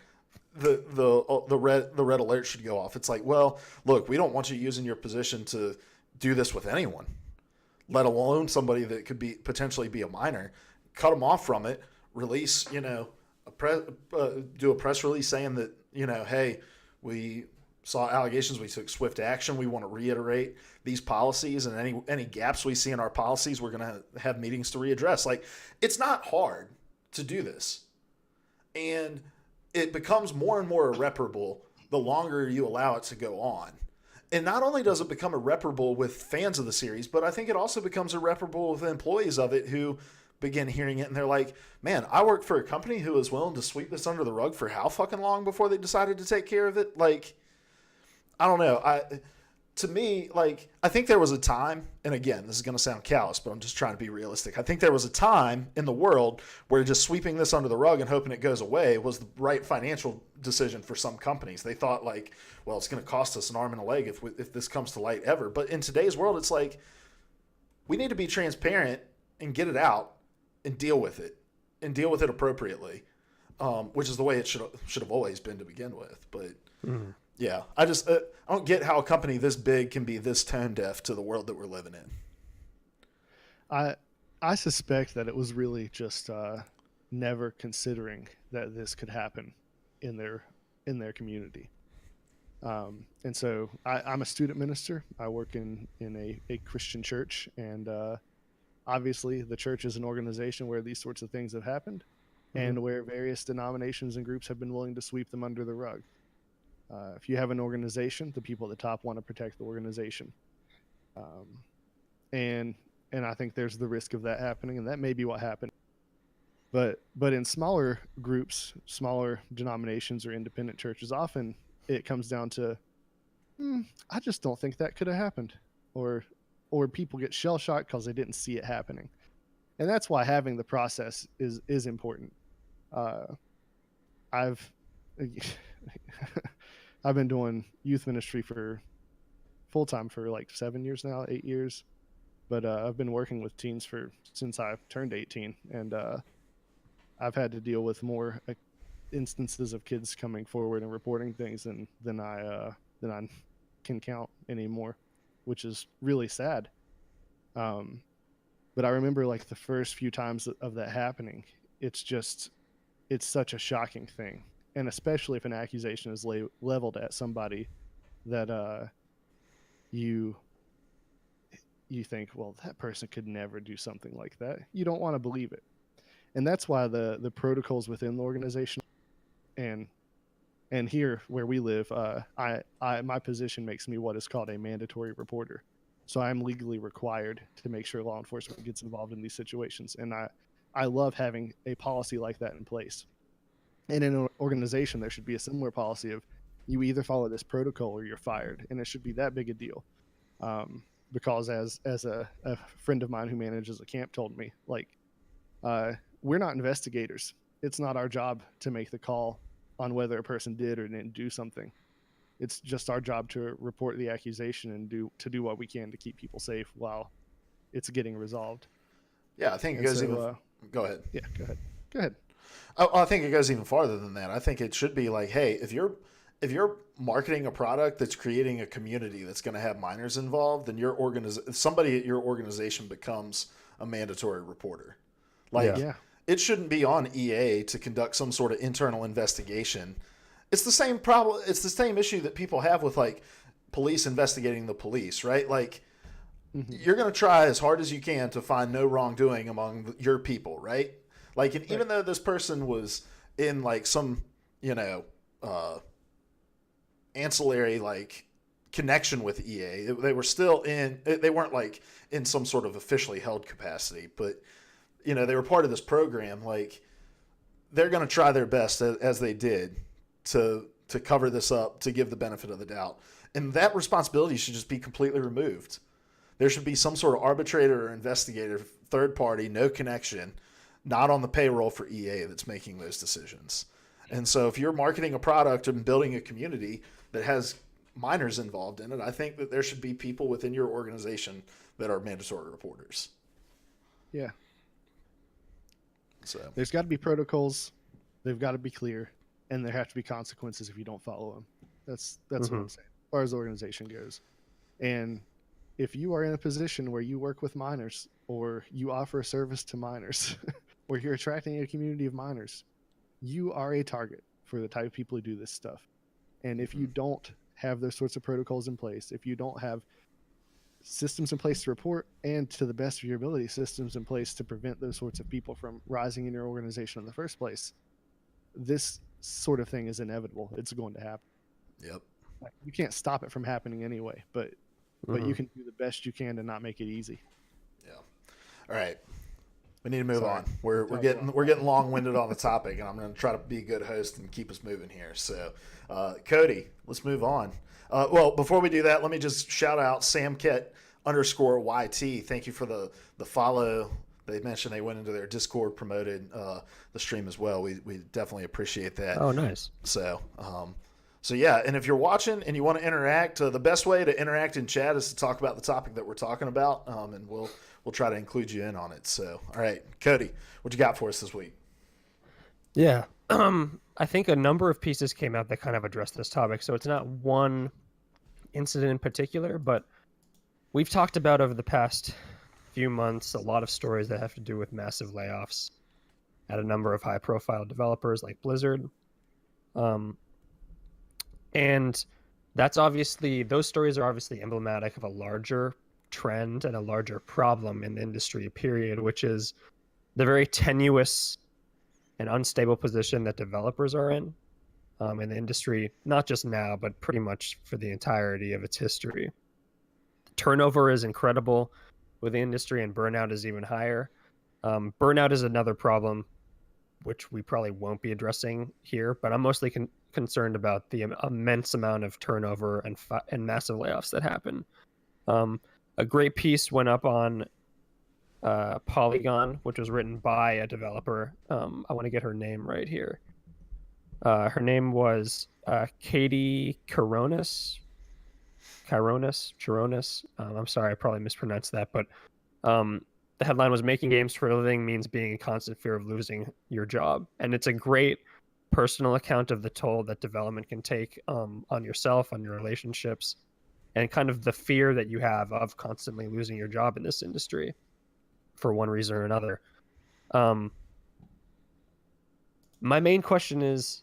the red alert should go off. It's like, well, look, we don't want you using your position to do this with anyone, let alone somebody that could be potentially be a minor. Cut them off from it. Release, you know, do a press release saying that, you know, hey, we saw allegations, we took swift action. We want to reiterate these policies, and any gaps we see in our policies, we're going to have meetings to readdress. Like, it's not hard to do this, and it becomes more and more irreparable the longer you allow it to go on. And not only does it become irreparable with fans of the series, but I think it also becomes irreparable with employees of it who begin hearing it and they're like, man, I work for a company who was willing to sweep this under the rug for how fucking long before they decided to take care of it? Like, I don't know. To me, like, I think there was a time, and again, this is going to sound callous, but I'm just trying to be realistic. I think there was a time in the world where just sweeping this under the rug and hoping it goes away was the right financial decision for some companies. They thought like, well, it's going to cost us an arm and a leg if this comes to light ever. But in today's world, it's like, we need to be transparent and get it out and deal with it appropriately, which is the way it should have always been to begin with. But yeah, I don't get how a company this big can be this tone deaf to the world that we're living in. I suspect that it was really just never considering that this could happen in their community. And so I'm a student minister. I work in a Christian church, and obviously the church is an organization where these sorts of things have happened, and where various denominations and groups have been willing to sweep them under the rug. If you have an organization, the people at the top want to protect the organization. And I think there's the risk of that happening, and that may be what happened. But in smaller groups, smaller denominations or independent churches, often it comes down to, I just don't think that could have happened. Or people get shell-shocked because they didn't see it happening. And that's why having the process is important. I've been doing youth ministry for full-time for like 7 years now, 8 years. But I've been working with teens since I turned 18. And I've had to deal with more instances of kids coming forward and reporting things than I can count anymore, which is really sad. But I remember like the first few times of that happening, it's such a shocking thing. And especially if an accusation is leveled at somebody that you think, well, that person could never do something like that. You don't want to believe it. And that's why the protocols within the organization and here where we live, my position makes me what is called a mandatory reporter. So I'm legally required to make sure law enforcement gets involved in these situations. And I love having a policy like that in place. And in an organization, there should be a similar policy of you either follow this protocol or you're fired. And it should be that big a deal. Because as a friend of mine who manages a camp told me, like, we're not investigators. It's not our job to make the call on whether a person did or didn't do something. It's just our job to report the accusation and do what we can to keep people safe while it's getting resolved. Yeah, I think it goes even. Go ahead. Yeah, go ahead. I think it goes even farther than that. I think it should be like, hey, if you're marketing a product that's creating a community that's going to have minors involved, then somebody at your organization becomes a mandatory reporter. Like, it shouldn't be on EA to conduct some sort of internal investigation. It's the same problem. It's the same issue that people have with like police investigating the police, right? Like you're going to try as hard as you can to find no wrongdoing among your people, right? Like, and even though this person was in like some, you know, ancillary like connection with EA, they were still in. They weren't like in some sort of officially held capacity, but you know, they were part of this program. Like, they're going to try their best as they did to cover this up, to give the benefit of the doubt, and that responsibility should just be completely removed. There should be some sort of arbitrator or investigator, third party, no connection, not on the payroll for EA that's making those decisions. And so if you're marketing a product and building a community that has minors involved in it, I think that there should be people within your organization that are mandatory reporters. Yeah. So There's got to be protocols. They've got to be clear, and there have to be consequences if you don't follow them. That's what I'm saying, as far as the organization goes. And if you are in a position where you work with minors, or you offer a service to minors, or you're attracting a community of minors, you are a target for the type of people who do this stuff. And if you don't have those sorts of protocols in place, if you don't have systems in place to report, and to the best of your ability, systems in place to prevent those sorts of people from rising in your organization in the first place, this sort of thing is inevitable. It's going to happen. Yep. You can't stop it from happening anyway, but you can do the best you can to not make it easy. Yeah. All right. We need to move on. We're getting long-winded on the topic, and I'm going to try to be a good host and keep us moving here. So, Cody, let's move on. Well, before we do that, let me just shout out Samket_YT. Thank you for the follow. They mentioned they went into their Discord, promoted the stream as well. We definitely appreciate that. Oh, nice. So yeah, and if you're watching and you want to interact, the best way to interact in chat is to talk about the topic that we're talking about, and we'll try to include you in on it. So, all right, Cody, what you got for us this week? Yeah. I think a number of pieces came out that kind of address this topic. So it's not one incident in particular, but we've talked about over the past few months a lot of stories that have to do with massive layoffs at a number of high-profile developers like Blizzard. And that's obviously, those stories are obviously emblematic of a larger trend and a larger problem in the industry, period, which is the very tenuous and unstable position that developers are in the industry, not just now, but pretty much for the entirety of its history. Turnover is incredible with the industry, and burnout is even higher. Burnout is another problem, which we probably won't be addressing here, but I'm mostly concerned about the immense amount of turnover and massive layoffs that happen. A great piece went up on Polygon, which was written by a developer. I want to get her name right here. Her name was Katie Chironis. I'm sorry, I probably mispronounced that, but the headline was "Making games for a living means being in constant fear of losing your job," and it's a great personal account of the toll that development can take on yourself, on your relationships, and kind of the fear that you have of constantly losing your job in this industry for one reason or another. My main question is,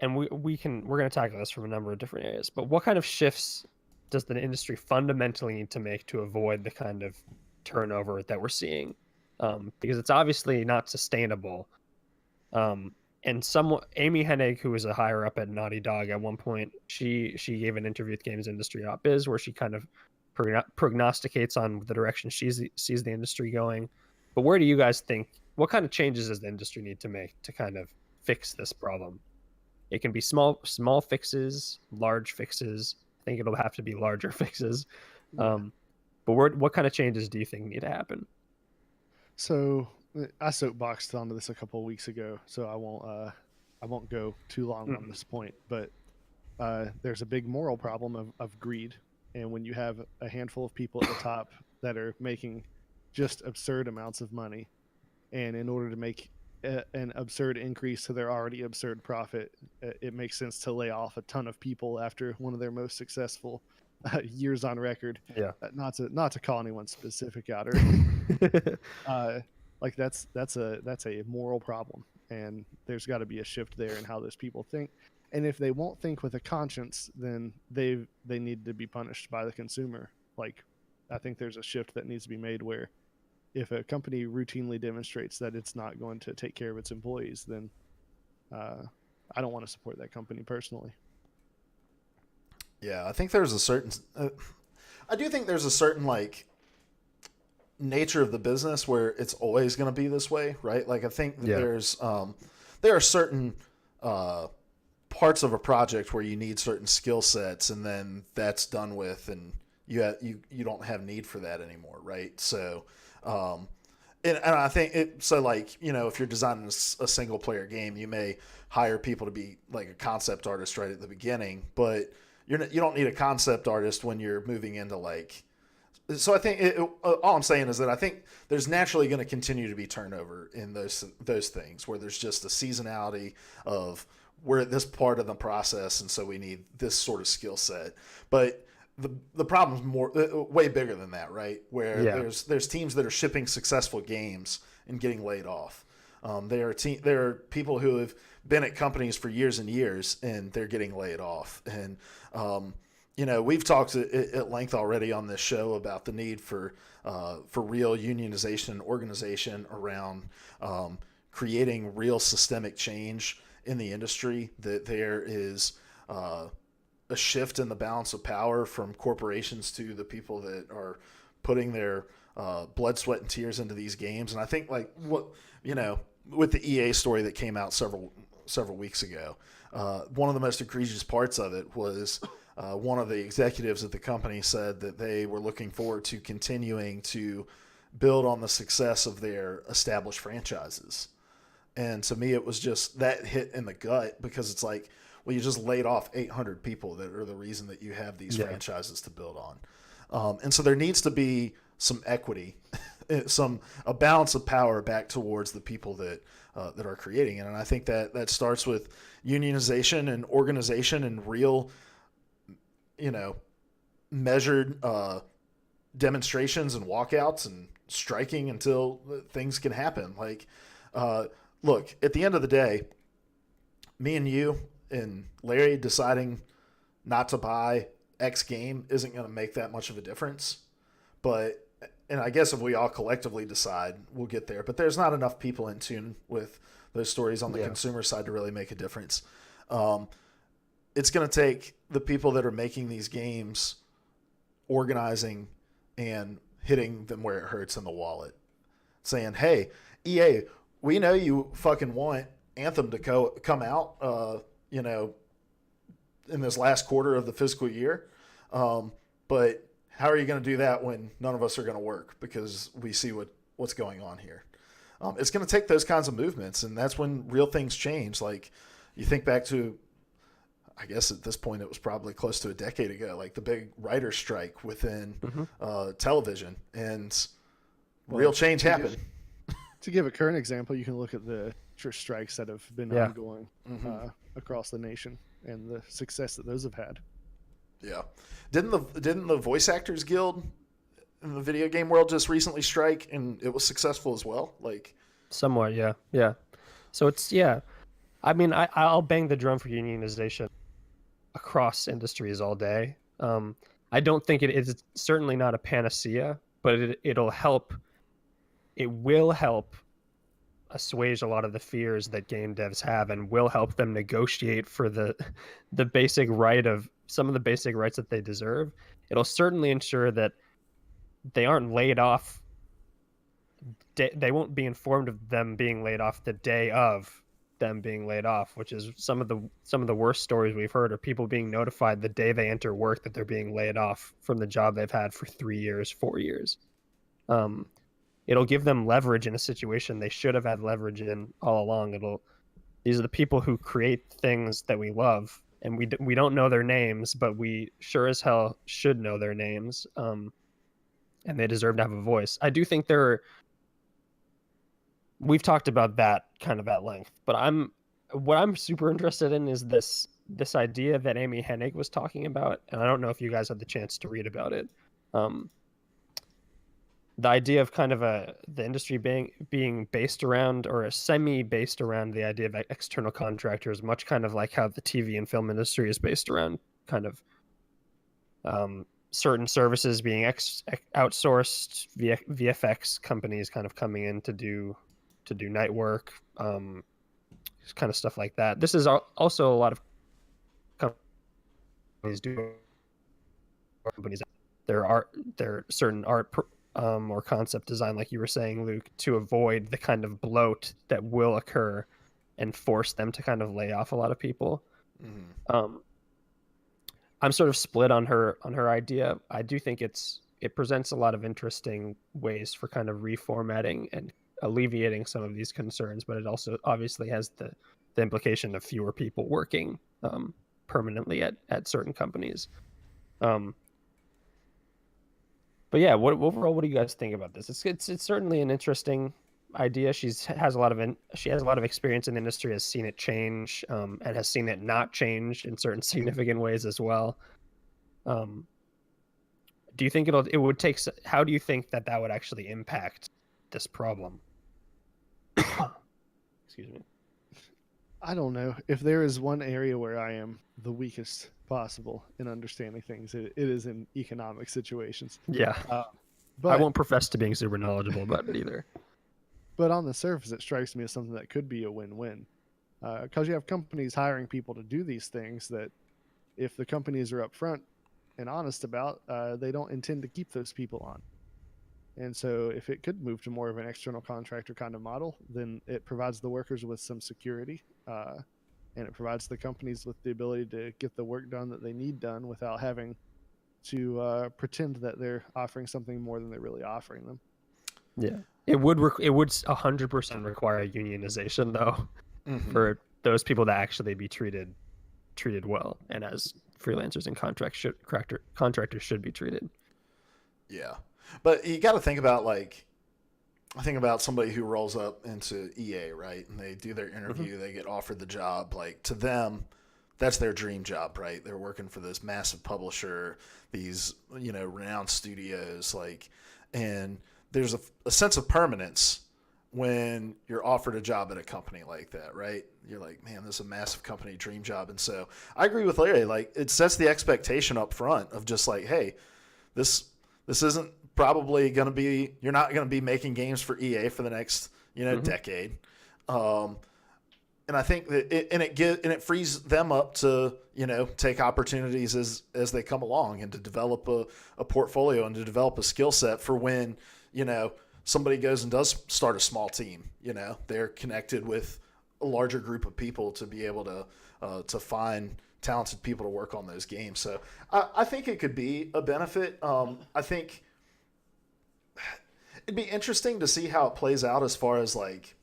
and we're going to tackle this from a number of different areas, but what kind of shifts does the industry fundamentally need to make to avoid the kind of turnover that we're seeing? Because it's obviously not sustainable. And Amy Hennig, who was a higher up at Naughty Dog at one point, she gave an interview with Games Industry Biz where she kind of prognosticates on the direction she sees the industry going. But where do you guys think, what kind of changes does the industry need to make to kind of fix this problem? It can be small fixes, large fixes. I think it'll have to be larger fixes. But what kind of changes do you think need to happen? So I soapboxed onto this a couple of weeks ago, so I won't go too long on this point. But there's a big moral problem of greed, and when you have a handful of people at the top that are making just absurd amounts of money, and in order to make an absurd increase to their already absurd profit, it makes sense to lay off a ton of people after one of their most successful years on record. Yeah. Not to call anyone specific out, Like that's a moral problem, and there's got to be a shift there in how those people think. And if they won't think with a conscience, then they need to be punished by the consumer. Like, I think there's a shift that needs to be made where if a company routinely demonstrates that it's not going to take care of its employees, then I don't want to support that company personally. Yeah, I think there's a certain. I do think there's a certain like nature of the business where it's always going to be this way, right? Like I think that there are certain parts of a project where you need certain skill sets, and then that's done with, and you don't have need for that anymore, right? So, and I think so like, if you're designing a single player game, you may hire people to be like a concept artist right at the beginning, but you don't need a concept artist when you're moving into like. So I think all I'm saying is that I think there's naturally going to continue to be turnover in those things where there's just a seasonality of we're at this part of the process, and so we need this sort of skill set. But the problem's way bigger than that, right? Where there's teams that are shipping successful games and getting laid off. There are people who have been at companies for years and years, and they're getting laid off. And we've talked at length already on this show about the need for real unionization and organization around creating real systemic change in the industry. That there is a shift in the balance of power from corporations to the people that are putting their blood, sweat, and tears into these games. And I think like with the EA story that came out several weeks ago, one of the most egregious parts of it was one of the executives at the company said that they were looking forward to continuing to build on the success of their established franchises. And to me, it was just that hit in the gut, because it's like, well, you just laid off 800 people that are the reason that you have these franchises to build on. And so there needs to be some equity, a balance of power back towards the people that are creating it. And I think that starts with unionization and organization and real, measured demonstrations and walkouts and striking until things can happen. Like, look, at the end of the day, me and you and Larry deciding not to buy X game isn't going to make that much of a difference. And I guess if we all collectively decide, we'll get there. But there's not enough people in tune with those stories on the consumer side to really make a difference. It's going to take the people that are making these games organizing and hitting them where it hurts in the wallet. Saying, hey, EA, we know you fucking want Anthem to come out, in this last quarter of the fiscal year. But how are you going to do that when none of us are going to work because we see what's going on here? It's going to take those kinds of movements, and that's when real things change. Like, you think back to, I guess at this point it was probably close to a decade ago, like the big writer strike within television, and real change happened. To give a current example, you can look at the strikes that have been ongoing across the nation and the success that those have had. Yeah. Didn't the Voice Actors Guild in the video game world just recently strike, and it was successful as well? Like, somewhat, yeah. So it's I mean, I'll bang the drum for unionization across industries all day. I don't think it is certainly not a panacea, but it'll help. It will help assuage a lot of the fears that game devs have, and will help them negotiate for the basic right of some of the basic rights that they deserve. It'll certainly ensure that they aren't laid off. They won't be informed of them being laid off the day of them being laid off, which is some of the worst stories we've heard, are people being notified the day they enter work that they're being laid off from the job they've had for 3 years, 4 years. It'll give them leverage in a situation they should have had leverage in all along. These are the people who create things that we love, and we don't know their names, but we sure as hell should know their names. And they deserve to have a voice. I do think we've talked about that kind of at length, but what I'm super interested in is this idea that Amy Hennig was talking about, and I don't know if you guys had the chance to read about it. the idea of kind of the industry being based around, or a semi based around, the idea of external contractors, much kind of like how the TV and film industry is based around kind of certain services being outsourced, VFX companies kind of coming in to do night work, kind of stuff like that. This is also a lot of companies do companies there certain art or concept design, like you were saying, Luke, to avoid the kind of bloat that will occur and force them to kind of lay off a lot of people. I'm sort of split on her idea. I do think it presents a lot of interesting ways for kind of reformatting and alleviating some of these concerns, but it also obviously has the implication of fewer people working permanently at certain companies. But yeah, overall, what do you guys think about this? It's certainly an interesting idea. She has a lot of experience in the industry, has seen it change, and has seen it not change in certain significant ways as well. Do you think it would take? How do you think that would actually impact this problem? Excuse me. I don't know. If there is one area where I am the weakest possible in understanding things, it is in economic situations. Yeah. But I won't profess to being super knowledgeable about it either. But on the surface, it strikes me as something that could be a win-win. Because you have companies hiring people to do these things that, if the companies are upfront and honest about, they don't intend to keep those people on. And so if it could move to more of an external contractor kind of model, then it provides the workers with some security, and it provides the companies with the ability to get the work done that they need done without having to pretend that they're offering something more than they're really offering them. Yeah, it would 100% require unionization, though, for those people to actually be treated well, and as freelancers and contractors should be treated. Yeah, but you got to think about, like, I think about somebody who rolls up into EA, right? And they do their interview, they get offered the job. Like, to them, that's their dream job, right? They're working for this massive publisher, these, renowned studios, like, and there's a sense of permanence when you're offered a job at a company like that, right? You're like, man, this is a massive company, dream job. And so I agree with Larry. Like, it sets the expectation up front of just like, hey, this isn't probably going to be, you're not going to be making games for EA for the next, decade. And I think that it frees them up to, take opportunities as they come along, and to develop a portfolio and to develop a skill set for when, somebody goes and does start a small team. They're connected with a larger group of people to be able to find talented people to work on those games. So I think it could be a benefit. I think it'd be interesting to see how it plays out, as far as like,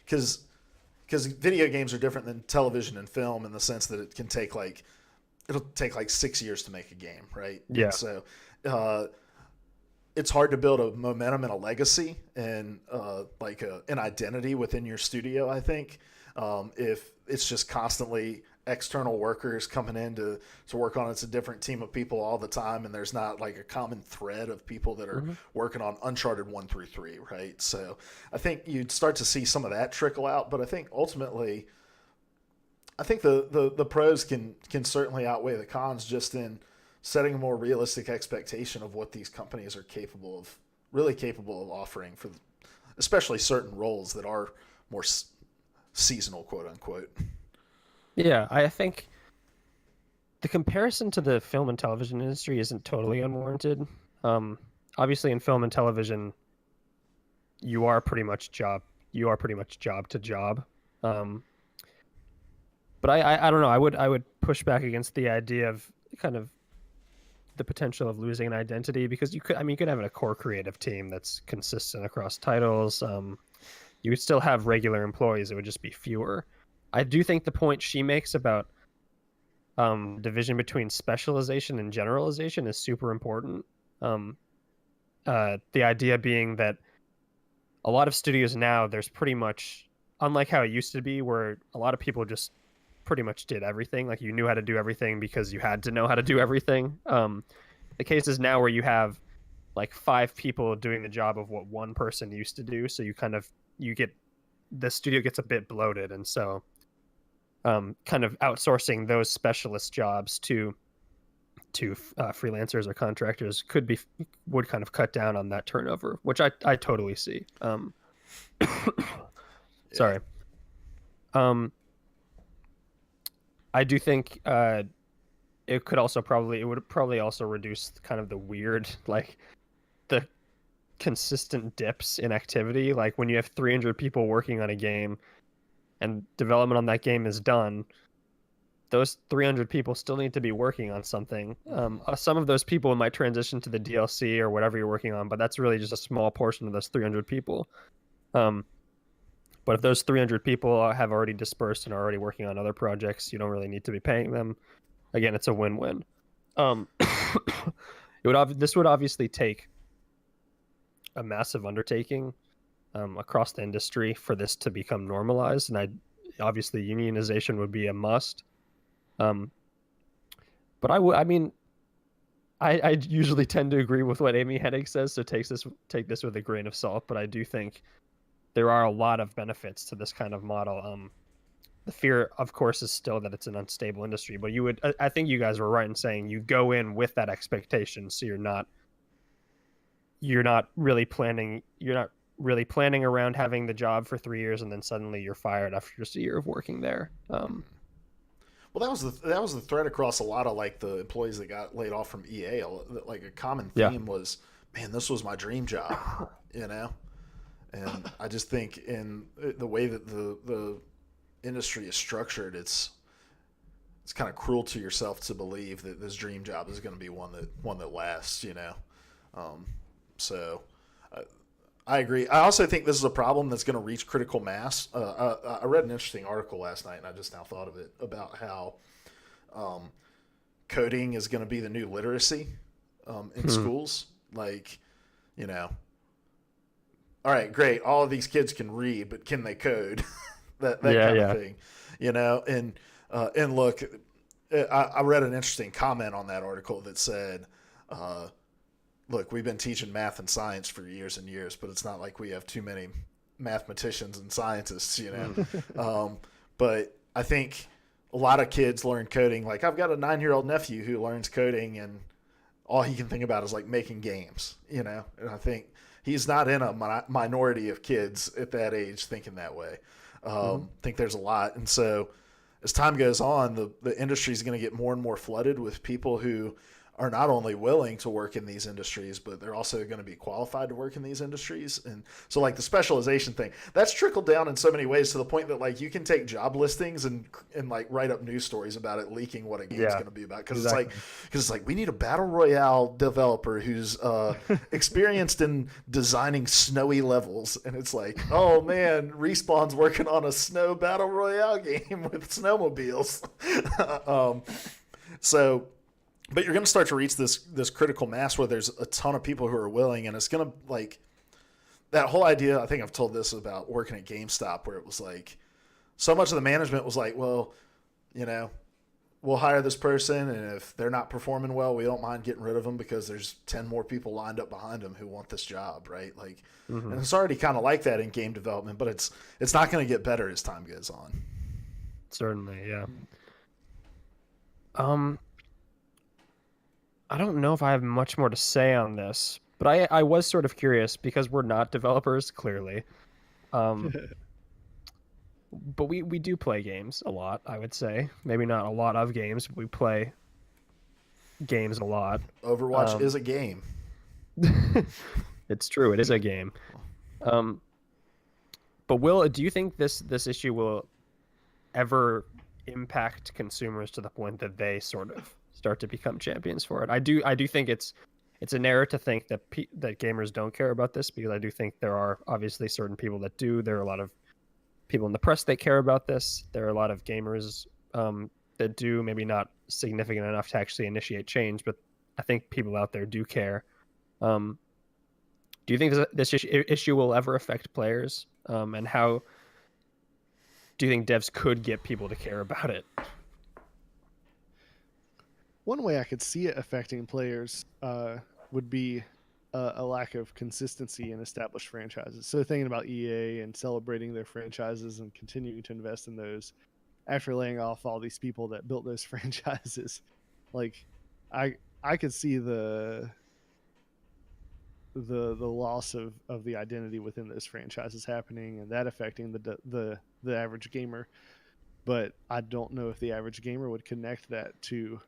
because video games are different than television and film in the sense that it'll take like 6 years to make a game, right? Yeah. And so it's hard to build a momentum and a legacy and an identity within your studio, I think, if it's just constantly external workers coming in to work on. It's a different team of people all the time, and there's not like a common thread of people that are working on Uncharted 1 through 3, right? So I think you'd start to see some of that trickle out, but I think ultimately, I think the pros can certainly outweigh the cons, just in setting a more realistic expectation of what these companies are really capable of offering, for especially certain roles that are more seasonal, quote unquote. Yeah, I think the comparison to the film and television industry isn't totally unwarranted. Obviously, in film and television, you are pretty much job to job. But I don't know. I would push back against the idea of kind of the potential of losing an identity, because you could have a core creative team that's consistent across titles. You would still have regular employees. It would just be fewer. I do think the point she makes about division between specialization and generalization is super important. The idea being that a lot of studios now, there's pretty much, unlike how it used to be, where a lot of people just pretty much did everything. Like, you knew how to do everything because you had to know how to do everything. The case is now where you have like 5 people doing the job of what one person used to do. So the studio gets a bit bloated, and so kind of outsourcing those specialist jobs to freelancers or contractors would kind of cut down on that turnover, which I totally see. Sorry. I do think it would probably also reduce kind of the weird, like the consistent dips in activity. Like when you have 300 people working on a game and development on that game is done, those 300 people still need to be working on something. Some of those people might transition to the DLC or whatever you're working on, but that's really just a small portion of those 300 people. But if those 300 people have already dispersed and are already working on other projects, you don't really need to be paying them. Again, it's a win-win. This would obviously take a massive undertaking across the industry for this to become normalized, and obviously unionization would be a must. But I usually tend to agree with what Amy Hennig says, so take this with a grain of salt. But I do think there are a lot of benefits to this kind of model. The fear, of course, is still that it's an unstable industry. But I think you guys were right in saying you go in with that expectation, so you're not really planning around having the job for 3 years and then suddenly you're fired after just a year of working there. Well, that was the thread across a lot of like the employees that got laid off from EA. Like a common theme was, man, this was my dream job, you know. And I just think in the way that the industry is structured, it's kind of cruel to yourself to believe that this dream job is going to be one that lasts, you know. So I agree. I also think this is a problem that's going to reach critical mass. I read an interesting article last night, and I just now thought of it, about how coding is going to be the new literacy in schools. Like, you know, all right, great. All of these kids can read, but can they code? that kind of thing, you know. And look, I read an interesting comment on that article that said, look, we've been teaching math and science for years and years, but it's not like we have too many mathematicians and scientists, you know. But I think a lot of kids learn coding. Like, I've got a 9-year-old nephew who learns coding, and all he can think about is like making games, you know. And I think he's not in a minority of kids at that age thinking that way. I think there's a lot. And so as time goes on, the industry is going to get more and more flooded with people who are not only willing to work in these industries, but they're also going to be qualified to work in these industries. And so like the specialization thing, that's trickled down in so many ways, to the point that like you can take job listings and like write up news stories about it leaking what a game's going to be about. Cause it's like, we need a battle royale developer who's experienced in designing snowy levels. And it's like, oh man, Respawn's working on a snow battle royale game with snowmobiles. But you're going to start to reach this critical mass where there's a ton of people who are willing, and it's going to, like, that whole idea, I think I've told this about working at GameStop, where it was like, so much of the management was like, well, you know, we'll hire this person, and if they're not performing well, we don't mind getting rid of them because there's 10 more people lined up behind them who want this job, right? Like, and it's already kind of like that in game development, but it's not going to get better as time goes on. Certainly, yeah. I don't know if I have much more to say on this, but I was sort of curious because we're not developers, clearly. But we do play games a lot, I would say. Maybe not a lot of games, but we play games a lot. Overwatch is a game. It's true, it is a game. But do you think this issue will ever impact consumers to the point that they sort of start to become champions for it? I do think it's an error to think that gamers don't care about this, because I do think there are obviously certain people that do. There are a lot of people in the press that care about this. There are a lot of gamers that do, maybe not significant enough to actually initiate change, but I think people out there do care. Do you think this issue will ever affect players? And how do you think devs could get people to care about it? One way I could see it affecting players would be a lack of consistency in established franchises. So thinking about EA and celebrating their franchises and continuing to invest in those after laying off all these people that built those franchises, like I could see the loss of the identity within those franchises happening and that affecting the average gamer. But I don't know if the average gamer would connect that to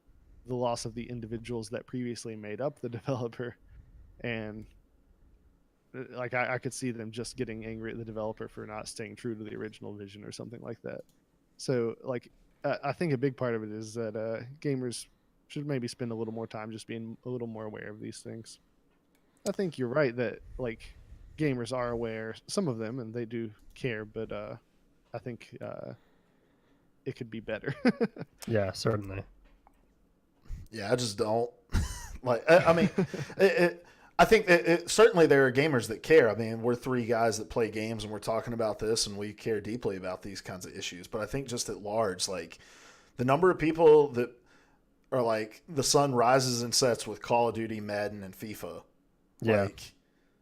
the loss of the individuals that previously made up the developer. And like I could see them just getting angry at the developer for not staying true to the original vision or something like that. So like I think a big part of it is that gamers should maybe spend a little more time just being a little more aware of these things. I think you're right that like gamers are aware, some of them, and they do care, but I think it could be better. Yeah, certainly. Yeah, I just don't like. I mean, I think certainly there are gamers that care. I mean, we're three guys that play games, and we're talking about this, and we care deeply about these kinds of issues. But I think just at large, like the number of people that are like the sun rises and sets with Call of Duty, Madden, and FIFA. Yeah. Like,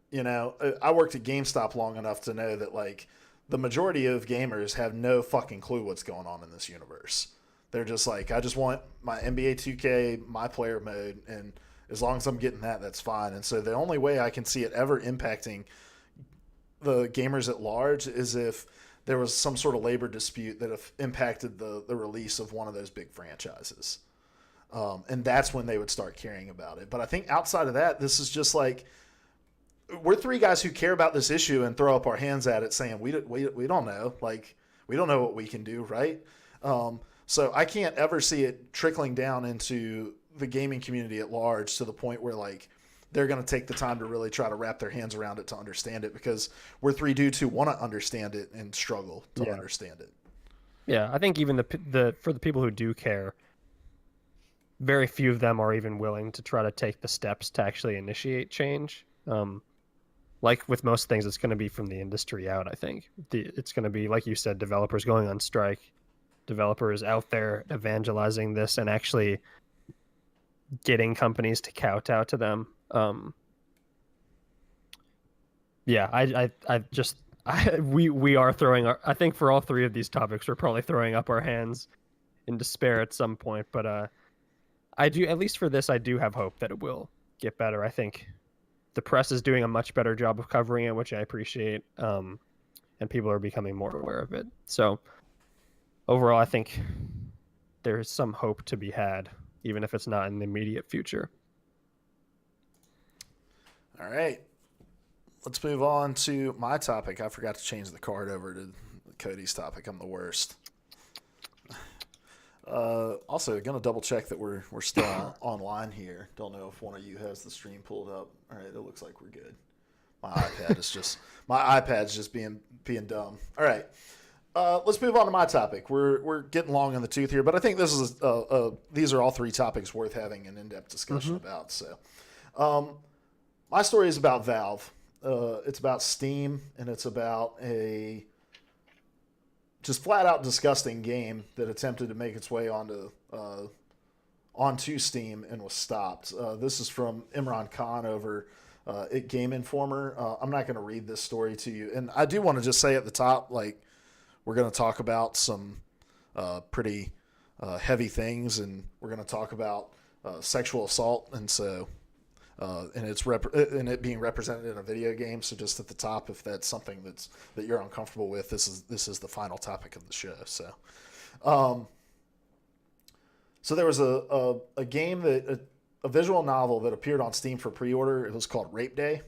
you know, I worked at GameStop long enough to know that like the majority of gamers have no fucking clue what's going on in this universe. They're just like, I just want my NBA 2K, my player mode, and as long as I'm getting that, that's fine. And so the only way I can see it ever impacting the gamers at large is if there was some sort of labor dispute that impacted the release of one of those big franchises. And that's when they would start caring about it. But I think outside of that, this is just like, we're three guys who care about this issue and throw up our hands at it saying, we don't know. Like, we don't know what we can do, right? So I can't ever see it trickling down into the gaming community at large to the point where like they're going to take the time to really try to wrap their hands around it to understand it, because we're three dudes who want to understand it and struggle to understand it. Yeah, I think even for the people who do care, very few of them are even willing to try to take the steps to actually initiate change. Like with most things, it's going to be from the industry out, I think. It's going to be, like you said, developers going on strike, developers out there evangelizing this and actually getting companies to kowtow to them. We are throwing I think for all three of these topics, we're probably throwing up our hands in despair at some point, but I do, at least for this, I do have hope that it will get better. I think the press is doing a much better job of covering it, which I appreciate, and people are becoming more aware of it. So overall, I think there's some hope to be had, even if it's not in the immediate future. All right. Let's move on to my topic. I forgot to change the card over to Cody's topic. I'm the worst. Also, going to double check that we're still online here. Don't know if one of you has the stream pulled up. All right, it looks like we're good. My iPad's just being dumb. All right. Let's move on to my topic. We're getting long in the tooth here, but I think this is these are all three topics worth having an in-depth discussion about. So, my story is about Valve. It's about Steam, and it's about a just flat out disgusting game that attempted to make its way onto Steam and was stopped. This is from Imran Khan over at Game Informer. I'm not going to read this story to you, and I do want to just say at the top, like, we're going to talk about some pretty heavy things, and we're going to talk about sexual assault, and so and it being represented in a video game. So just at the top, if that's something that you're uncomfortable with, this is the final topic of the show. So, so there was a game a visual novel that appeared on Steam for pre-order. It was called Rape Day.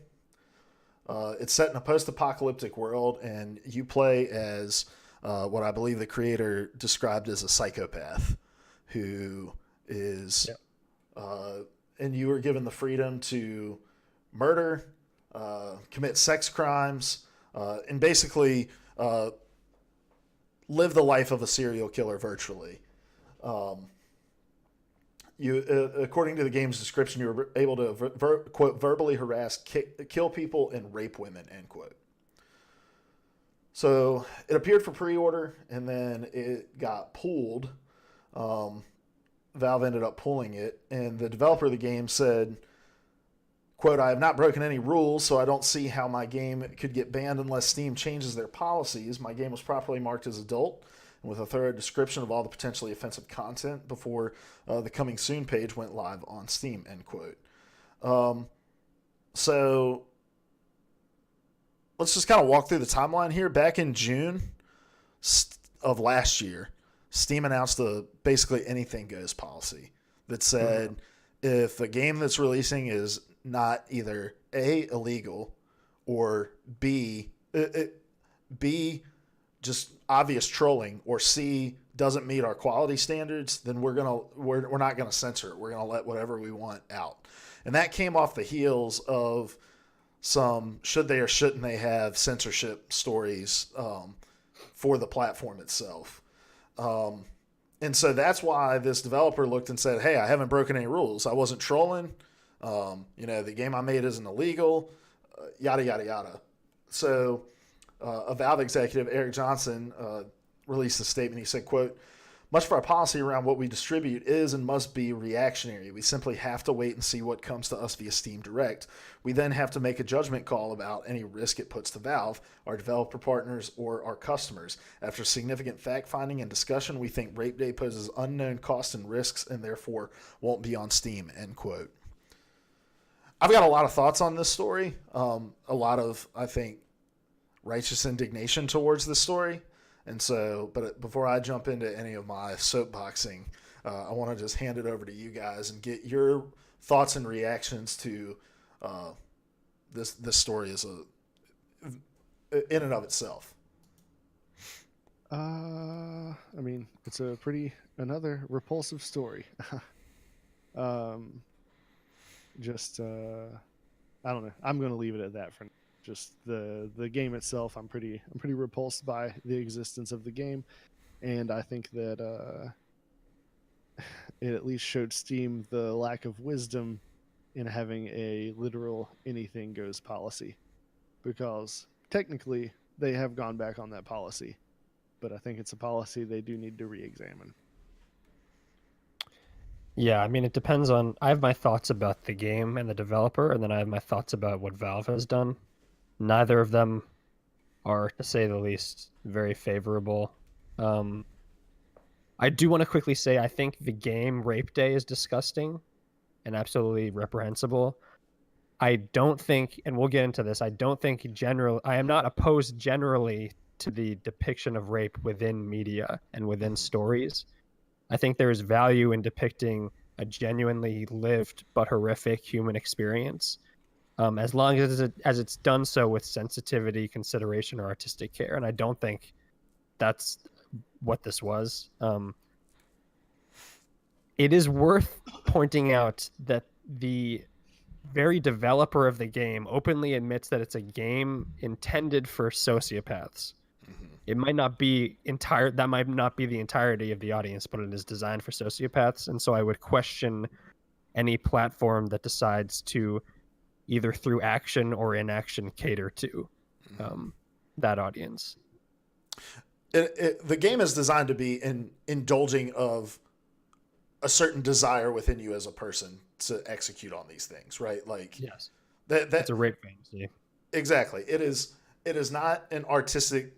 It's set in a post-apocalyptic world, and you play as what I believe the creator described as a psychopath who is, and you are given the freedom to murder, commit sex crimes, and basically live the life of a serial killer virtually. According to the game's description, you were able to quote, verbally harass, kill people, and rape women, end quote. So it appeared for pre-order, and then it got pulled. Valve ended up pulling it, and the developer of the game said, quote, I have not broken any rules, so I don't see how my game could get banned unless Steam changes their policies. My game was properly marked as adult and with a thorough description of all the potentially offensive content before the coming soon page went live on Steam, end quote. So let's just kind of walk through the timeline here. Back in June of last year, Steam announced a basically anything goes policy that said if a game that's releasing is not either A, illegal, or B, just obvious trolling, or C, doesn't meet our quality standards, then we're not gonna censor it. We're gonna let whatever we want out. And that came off the heels of some should they or shouldn't they have censorship stories for the platform itself. And so that's why this developer looked and said, hey, I haven't broken any rules. I wasn't trolling. The game I made isn't illegal, yada, yada, yada. So a Valve executive, Eric Johnson, released a statement. He said, quote, much of our policy around what we distribute is and must be reactionary. We simply have to wait and see what comes to us via Steam Direct. We then have to make a judgment call about any risk it puts to Valve, our developer partners, or our customers. After significant fact-finding and discussion, we think Rape Day poses unknown costs and risks and therefore won't be on Steam, end quote. I've got a lot of thoughts on this story. A lot of, I think, righteous indignation towards this story. And so, but before I jump into any of my soapboxing, I want to just hand it over to you guys and get your thoughts and reactions to this story as in and of itself. I mean, it's another repulsive story. I don't know. I'm going to leave it at that for now. Just the game itself, I'm pretty repulsed by the existence of the game, and I think that it at least showed Steam the lack of wisdom in having a literal anything goes policy, because technically they have gone back on that policy, but I think it's a policy they do need to re-examine. Yeah, I mean, it depends on. I have my thoughts about the game and the developer, and then I have my thoughts about what Valve has done. Neither of them are, to say the least, very favorable. I do want to quickly say I think the game Rape Day is disgusting and absolutely reprehensible. I don't think, and we'll get into this, I am not opposed generally to the depiction of rape within media and within stories. I think there is value in depicting a genuinely lived but horrific human experience. As long as it's done so with sensitivity, consideration, or artistic care. And I don't think that's what this was. It is worth pointing out that the very developer of the game openly admits that it's a game intended for sociopaths. It might not be that might not be the entirety of the audience, but it is designed for sociopaths. And so I would question any platform that decides to either through action or inaction cater to that audience. The game is designed to be indulging of a certain desire within you as a person to execute on these things, right? Like, yes, that's a rape fantasy. Exactly. It is not an artistic,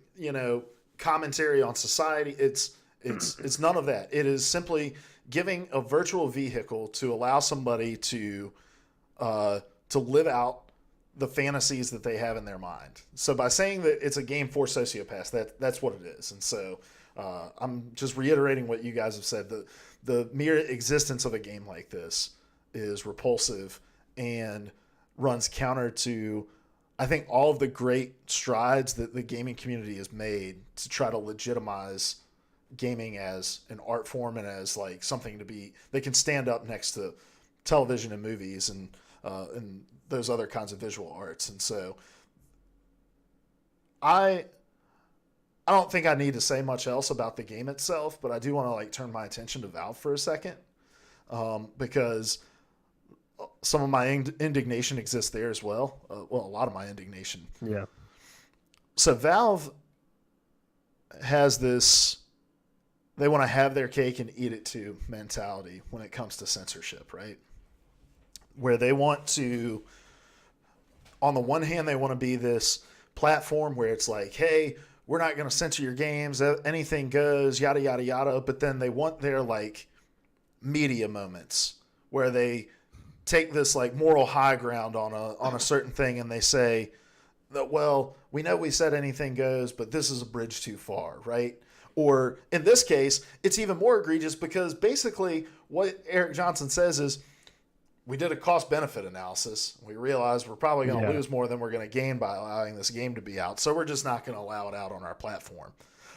commentary on society. It's none of that. It is simply giving a virtual vehicle to allow somebody to live out the fantasies that they have in their mind. So by saying that it's a game for sociopaths, that's what it is. And so I'm just reiterating what you guys have said. The mere existence of a game like this is repulsive and runs counter to, I think, all of the great strides that the gaming community has made to try to legitimize gaming as an art form and as like something they can stand up next to television and movies and those other kinds of visual arts. And so I don't think I need to say much else about the game itself, but I do want to turn my attention to Valve for a second, because some of my indignation exists there as well. A lot of my indignation. Yeah. So Valve has this, they want to have their cake and eat it too mentality when it comes to censorship, right? Where they want to on the one hand, they want to be this platform where it's like, hey, we're not going to censor your games, anything goes, yada yada yada. But then they want their like media moments where they take this like moral high ground on a certain thing, and they say that, well, we know we said anything goes, but this is a bridge too far, right? Or in this case, it's even more egregious because basically what Eric Johnson says is, we did a cost-benefit analysis. We realized we're probably going to lose more than we're going to gain by allowing this game to be out, so we're just not going to allow it out on our platform.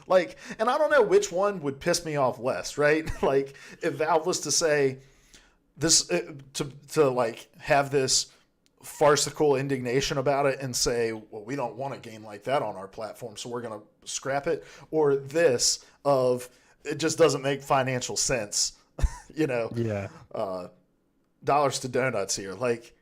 Like, and I don't know which one would piss me off less, right? Like, if Valve was to say this, to like have this farcical indignation about it and say, well, we don't want a game like that on our platform, so we're going to scrap it, or this of it just doesn't make financial sense, you know? Yeah. Dollars to donuts here. Like,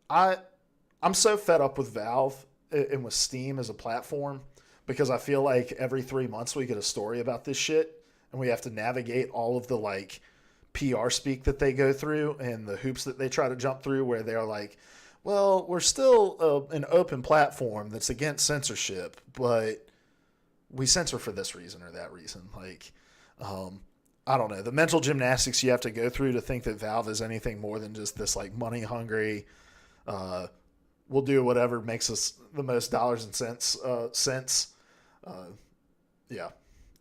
I'm so fed up with Valve and with Steam as a platform because I feel like every 3 months we get a story about this shit and we have to navigate all of the like PR speak that they go through and the hoops that they try to jump through where they're like, well, we're still an open platform that's against censorship, but we censor for this reason or that reason. Like, I don't know, the mental gymnastics you have to go through to think that Valve is anything more than just this like money hungry, we'll do whatever makes us the most dollars and cents yeah,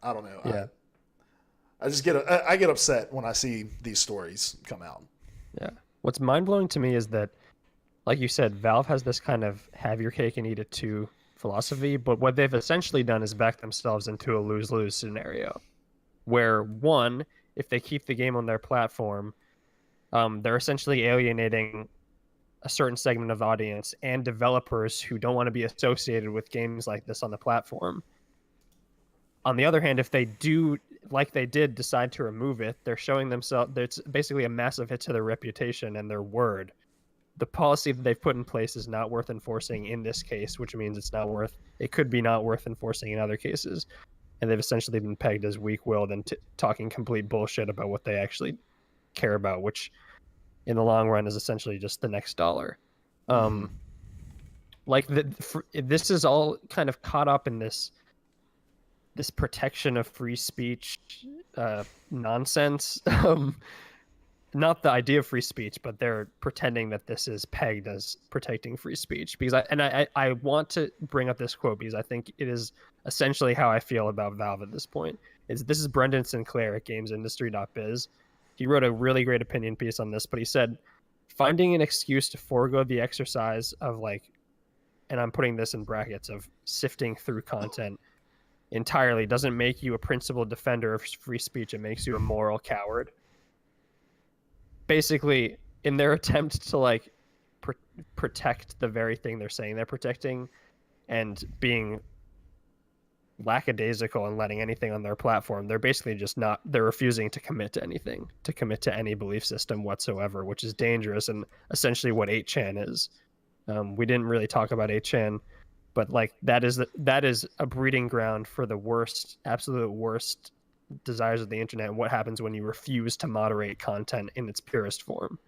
I don't know. Yeah. I just get upset when I see these stories come out. Yeah. What's mind blowing to me is that, like you said, Valve has this kind of have your cake and eat it too philosophy, but what they've essentially done is back themselves into a lose-lose scenario. Where, one, if they keep the game on their platform, they're essentially alienating a certain segment of the audience and developers who don't want to be associated with games like this on the platform. On the other hand, if they do, like they did, decide to remove it, they're showing themselves, it's basically a massive hit to their reputation and their word. The policy that they've put in place is not worth enforcing in this case, which means it could be not worth enforcing in other cases. And they've essentially been pegged as weak-willed and talking complete bullshit about what they actually care about, which in the long run is essentially just the next dollar. Like this is all kind of caught up in this protection of free speech nonsense. Not the idea of free speech, but they're pretending that this is pegged as protecting free speech. Because I want to bring up this quote because I think it is essentially how I feel about Valve at this point. This is Brendan Sinclair at gamesindustry.biz. He wrote a really great opinion piece on this, but he said, finding an excuse to forego the exercise of like, and I'm putting this in brackets, of sifting through content entirely doesn't make you a principled defender of free speech. It makes you a moral coward. Basically, in their attempt to like protect the very thing they're saying they're protecting and being lackadaisical and letting anything on their platform, they're basically they're refusing to commit to anything, to commit to any belief system whatsoever, which is dangerous and essentially what 8chan is. We didn't really talk about 8chan, but like that is a breeding ground for the worst, absolute worst desires of the internet and what happens when you refuse to moderate content in its purest form.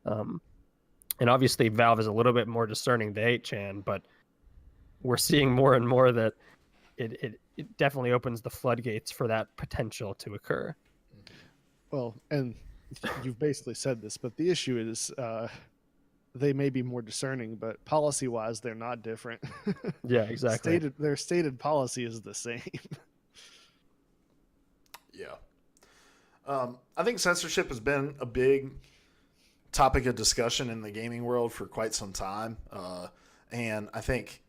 And obviously Valve is a little bit more discerning than 8chan, but we're seeing more and more that it definitely opens the floodgates for that potential to occur. Well, and you've basically said this, but the issue is they may be more discerning, but policy-wise, they're not different. Yeah, exactly. Their stated policy is the same. Yeah. I think censorship has been a big topic of discussion in the gaming world for quite some time. And I think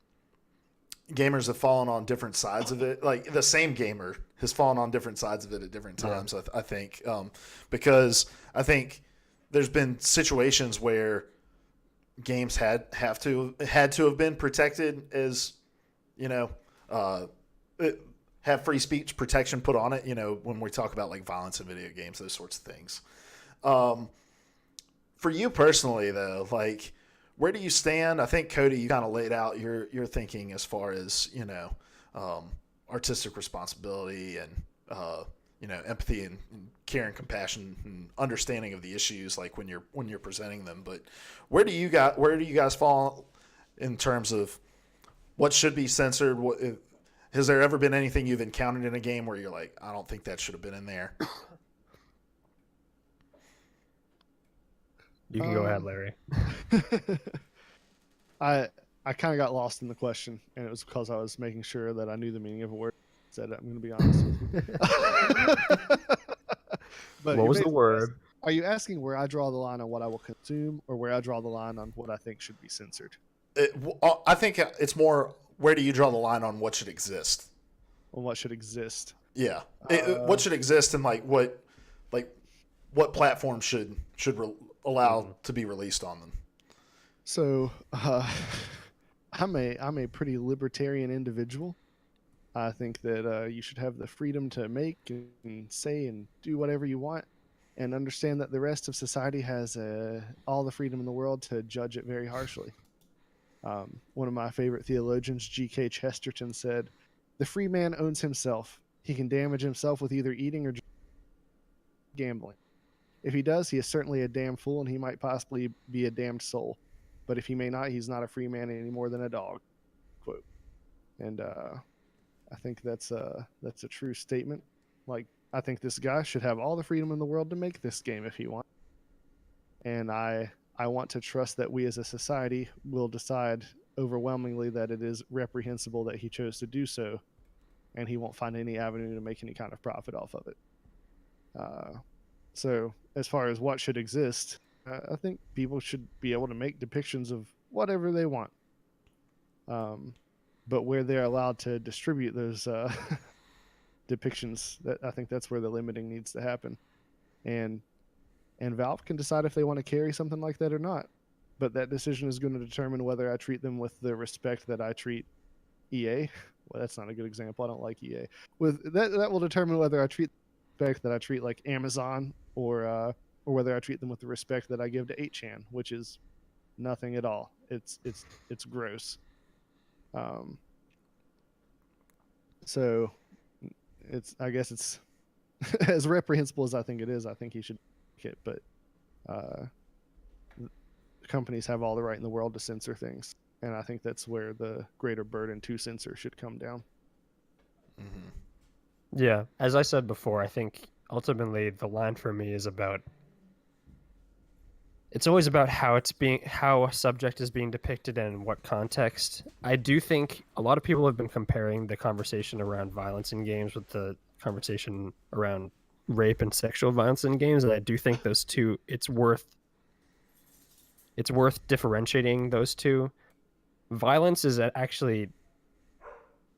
gamers have fallen on different sides of it. Like the same gamer has fallen on different sides of it at different times. Yeah. I think, because I think there's been situations where games had to have been protected as, have free speech protection put on it, when we talk about like violence in video games, those sorts of things. For you personally though, like where do you stand? I think Cody, you kind of laid out your thinking as far as, artistic responsibility and, empathy and care and compassion and understanding of the issues, like when you're presenting them. But where do you guys fall in terms of what should be censored? Has there ever been anything you've encountered in a game where you're like, I don't think that should have been in there? You can go ahead, Larry. I kind of got lost in the question, and it was because I was making sure that I knew the meaning of a word. Said I'm going to be honest with you. But What was the word? Are you asking where I draw the line on what I will consume, or where I draw the line on what I think should be censored? I think it's more, where do you draw the line on what should exist? On what should exist? Yeah, what should exist, and what platform should allow to be released on them? So I'm a pretty libertarian individual. I think that you should have the freedom to make and say and do whatever you want, and understand that the rest of society has all the freedom in the world to judge it very harshly. One of my favorite theologians, G.K. Chesterton, said, "The free man owns himself. He can damage himself with either eating or gambling. If he does, he is certainly a damn fool, and he might possibly be a damned soul. But if he may not, he's not a free man any more than a dog." Quote. And I think that's a true statement. Like, I think this guy should have all the freedom in the world to make this game if he wants. And I want to trust that we as a society will decide overwhelmingly that it is reprehensible that he chose to do so, and he won't find any avenue to make any kind of profit off of it. So as far as what should exist, I think people should be able to make depictions of whatever they want. But where they're allowed to distribute those depictions, I think that's where the limiting needs to happen. And Valve can decide if they want to carry something like that or not. But that decision is going to determine whether I treat them with the respect that I treat EA. Well, that's not a good example. I don't like EA. With that will determine whether I treat the respect that I treat like Amazon, or whether I treat them with the respect that I give to 8chan, which is nothing at all. It's gross. So I guess it's as reprehensible as I think it is. I think he should take it, but companies have all the right in the world to censor things, and I think that's where the greater burden to censor should come down. Mm-hmm. Yeah, as I said before, I think ultimately the line for me is about, it's always about how a subject is being depicted and in what context. I do think a lot of people have been comparing the conversation around violence in games with the conversation around rape and sexual violence in games, and I do think those two, it's worth differentiating those two. Violence is actually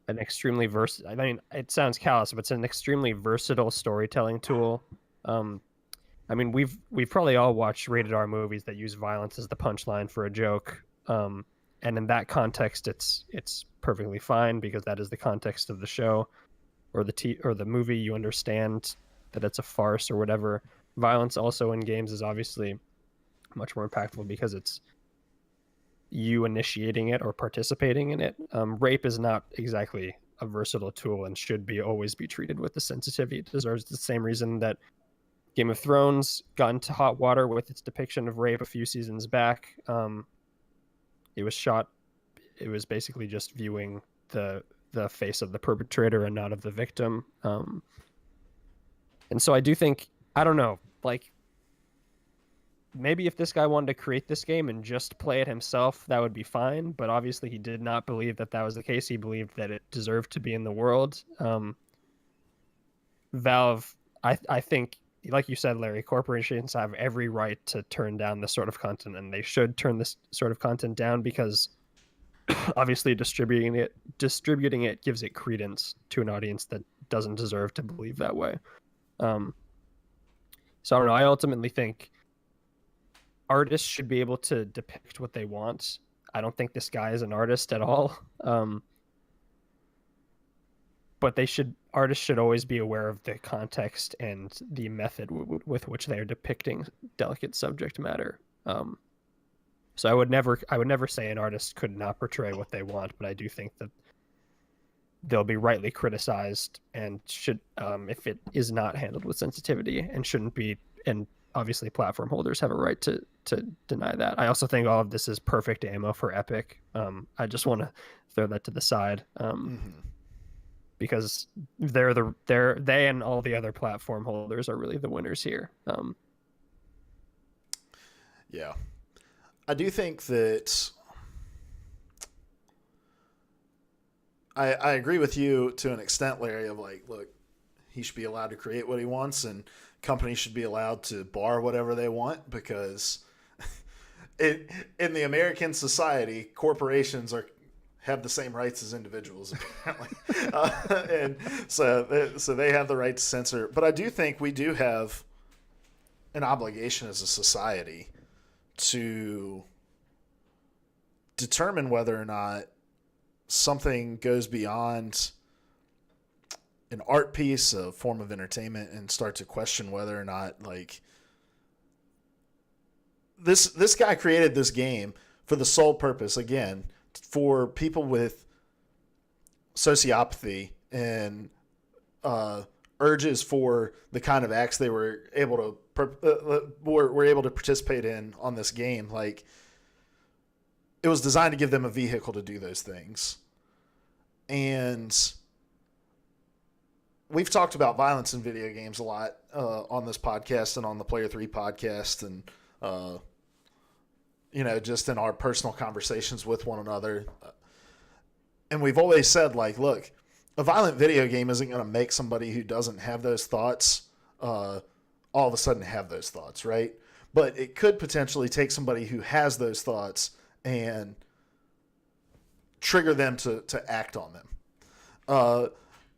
an extremely I mean, it sounds callous, but it's an extremely versatile storytelling tool. I mean, we've probably all watched rated R movies that use violence as the punchline for a joke, and in that context, it's perfectly fine because that is the context of the show, or the movie. You understand that it's a farce or whatever. Violence also in games is obviously much more impactful because it's you initiating it or participating in it. Rape is not exactly a versatile tool and should always be treated with the sensitivity it deserves. The same reason that Game of Thrones got into hot water with its depiction of rape a few seasons back. It was basically just viewing the face of the perpetrator and not of the victim. And so I do think, I don't know, like, maybe if this guy wanted to create this game and just play it himself, that would be fine. But obviously he did not believe that was the case. He believed that it deserved to be in the world. Valve, I think, like you said, Larry, corporations have every right to turn down this sort of content, and they should turn this sort of content down because obviously distributing it gives it credence to an audience that doesn't deserve to believe that way. So I don't know. I ultimately think artists should be able to depict what they want. I don't think this guy is an artist at all. But artists should always be aware of the context and the method with which they are depicting delicate subject matter. So I would never say an artist could not portray what they want, but I do think that they'll be rightly criticized and should, if it is not handled with sensitivity, and shouldn't be. And obviously platform holders have a right to deny that. I also think all of this is perfect ammo for Epic. I just want to throw that to the side, because they and all the other platform holders are really the winners here. Yeah, I do think that I agree with you to an extent, Larry, of like, look, he should be allowed to create what he wants, and companies should be allowed to bar whatever they want, because in the American society, corporations have the same rights as individuals, apparently. And so they have the right to censor. But I do think we do have an obligation as a society to determine whether or not something goes beyond an art piece, a form of entertainment, and start to question whether or not, like, this guy created this game for the sole purpose, again, for people with sociopathy and urges for the kind of acts they were able to participate in on this game. Like, it was designed to give them a vehicle to do those things. And we've talked about violence in video games a lot on this podcast and on the Player 3 podcast, and just in our personal conversations with one another. And we've always said, like, look, a violent video game isn't going to make somebody who doesn't have those thoughts all of a sudden have those thoughts, right? But it could potentially take somebody who has those thoughts and trigger them to act on them.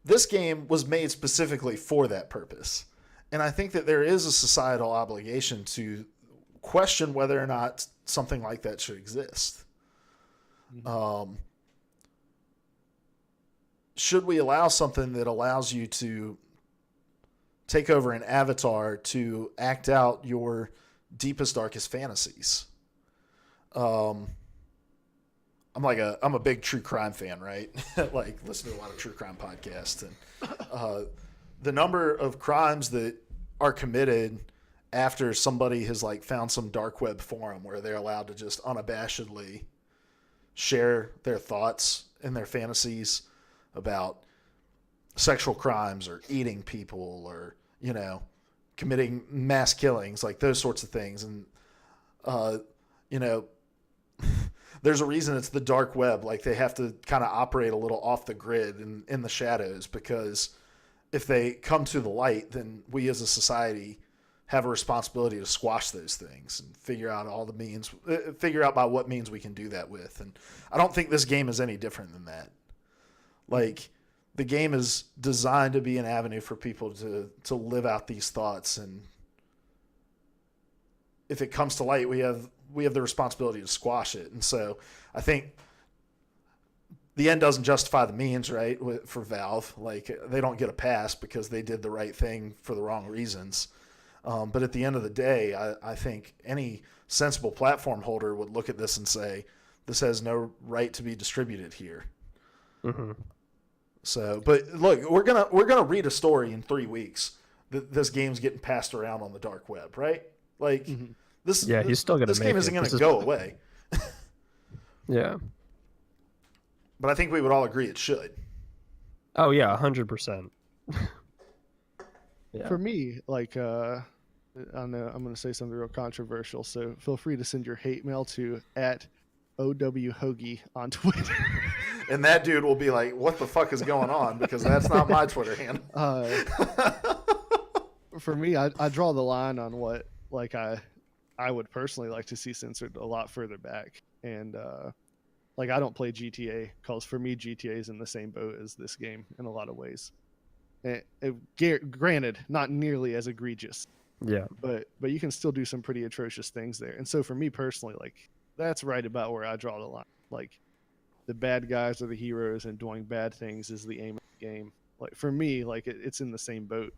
This game was made specifically for that purpose. And I think that there is a societal obligation to question whether or not something like that should exist. Should we allow something that allows you to take over an avatar to act out your deepest, darkest fantasies? I'm a big true crime fan, right? Like, listen to a lot of true crime podcasts, and the number of crimes that are committed after somebody has, like, found some dark web forum where they're allowed to just unabashedly share their thoughts and their fantasies about sexual crimes or eating people or, committing mass killings, like those sorts of things. And, there's a reason it's the dark web. Like, they have to kind of operate a little off the grid and in the shadows, because if they come to the light, then we as a society have a responsibility to squash those things and figure out by what means we can do that with. And I don't think this game is any different than that. Like, the game is designed to be an avenue for people to live out these thoughts. And if it comes to light, we have the responsibility to squash it. And so I think the end doesn't justify the means, right? For Valve, like, they don't get a pass because they did the right thing for the wrong reasons. But at the end of the day, I think any sensible platform holder would look at this and say, this has no right to be distributed here. Mm-hmm. So, but look, we're gonna read a story in 3 weeks that this game's getting passed around on the dark web, right? Like, this. Yeah, he's still gonna. This make game isn't gonna go away. Yeah. But I think we would all agree it should. Oh yeah, 100%. Yeah. For me, like, I know I'm going to say something real controversial, so feel free to send your hate mail to @OWHoagie on Twitter. And that dude will be like, what the fuck is going on? Because that's not my Twitter handle. For me, I draw the line on what, like, I would personally like to see censored a lot further back. And, like, I don't play GTA because for me, GTA is in the same boat as this game in a lot of ways. Granted, not nearly as egregious. Yeah. But you can still do some pretty atrocious things there. And so for me personally, like, that's right about where I draw the line. Like, the bad guys are the heroes and doing bad things is the aim of the game. Like, for me, like, it's in the same boat.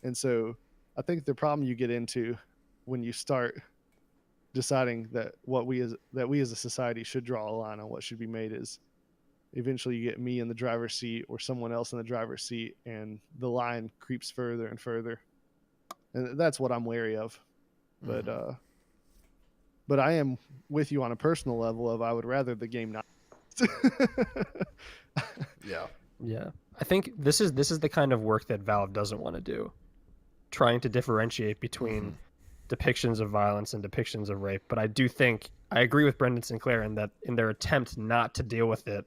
And so I think the problem you get into when you start deciding that we as a society should draw a line on what should be made is eventually you get me in the driver's seat or someone else in the driver's seat, and the line creeps further and further. And that's what I'm wary of. But I am with you on a personal level of I would rather the game not. Yeah. Yeah. I think this is the kind of work that Valve doesn't want to do. Trying to differentiate between depictions of violence and depictions of rape. But I do think I agree with Brendan Sinclair in that in their attempt not to deal with it,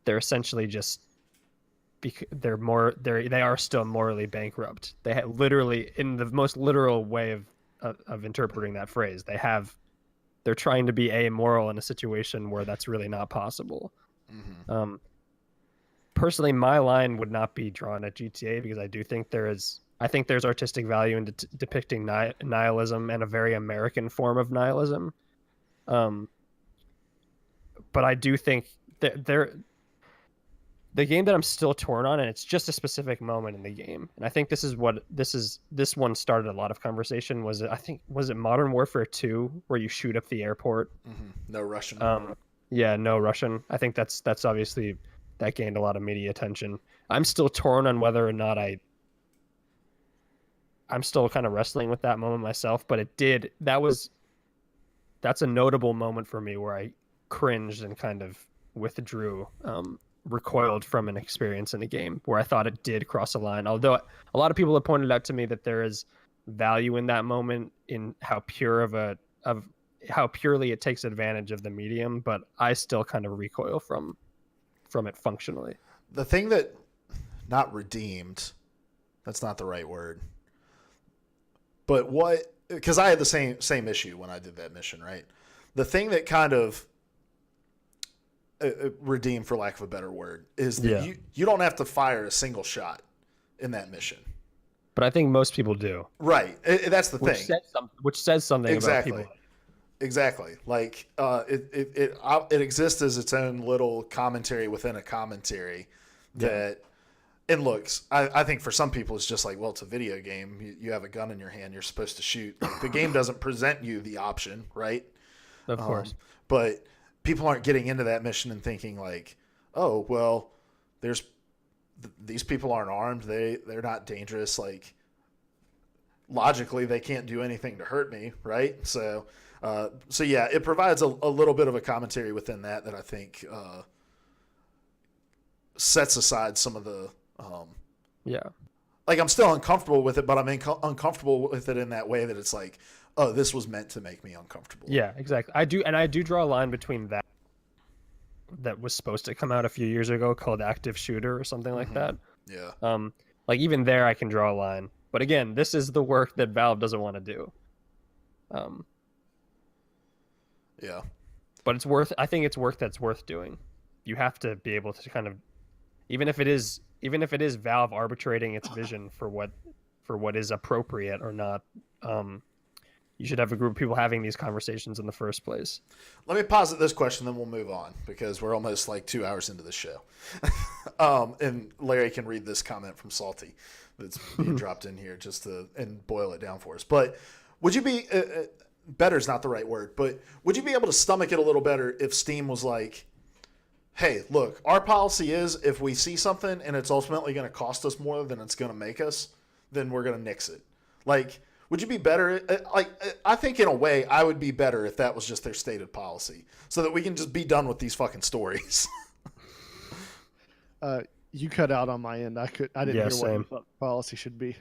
they're essentially just they are still morally bankrupt. They literally, in the most literal way of interpreting that phrase, they're trying to be amoral in a situation where that's really not possible. Personally, my line would not be drawn at GTA because I do think there's artistic value in depicting nihilism and a very American form of nihilism. But I do think that the game that I'm still torn on, and it's just a specific moment in the game, and I think this one started a lot of conversation. Was it Modern Warfare 2 where you shoot up the airport? No Russian. Yeah, no Russian. I think that's obviously that gained a lot of media attention. I'm still torn on whether or not I'm still kind of wrestling with that moment myself, but that's a notable moment for me where I cringed and kind of withdrew, recoiled from an experience in a game where I thought it did cross a line. Although a lot of people have pointed out to me that there is value in that moment in how how purely it takes advantage of the medium, but I still kind of recoil from it functionally. The thing that not redeemed, that's not the right word. But because I had the same issue when I did that mission, right? The thing that kind of redeemed, for lack of a better word, is that you don't have to fire a single shot in that mission. But I think most people do. Right. That's the thing. Which says something about people. Exactly. Like it exists as its own little commentary within a commentary that. And looks, I think for some people it's just like, well, it's a video game. You have a gun in your hand. You're supposed to shoot. Like, the game doesn't present you the option, right? Of course. But people aren't getting into that mission and thinking like, oh, well, these people aren't armed. They're not dangerous. Like, logically, they can't do anything to hurt me, right? So yeah, it provides a little bit of a commentary within that I think sets aside some of the like, I'm still uncomfortable with it, but I'm uncomfortable with it in that way that it's like, oh, this was meant to make me uncomfortable. Yeah, exactly. I do draw a line between that was supposed to come out a few years ago called Active Shooter or something like that. Yeah. Like, even there I can draw a line. But again, this is the work that Valve doesn't want to do. Yeah. But I think it's work that's worth doing. You have to be able to kind of, even if it is Valve arbitrating its vision for what is appropriate or not, you should have a group of people having these conversations in the first place. Let me posit this question, then we'll move on because we're almost like 2 hours into the show. And Larry can read this comment from Salty that's being dropped in here and boil it down for us. But would you be better is not the right word, but would you be able to stomach it a little better if Steam was like, hey, look, our policy is if we see something and it's ultimately going to cost us more than it's going to make us, then we're going to nix it. Like, would you be better? Like, I think in a way I would be better if that was just their stated policy so that we can just be done with these fucking stories. You cut out on my end. I didn't hear what you thought the policy should be.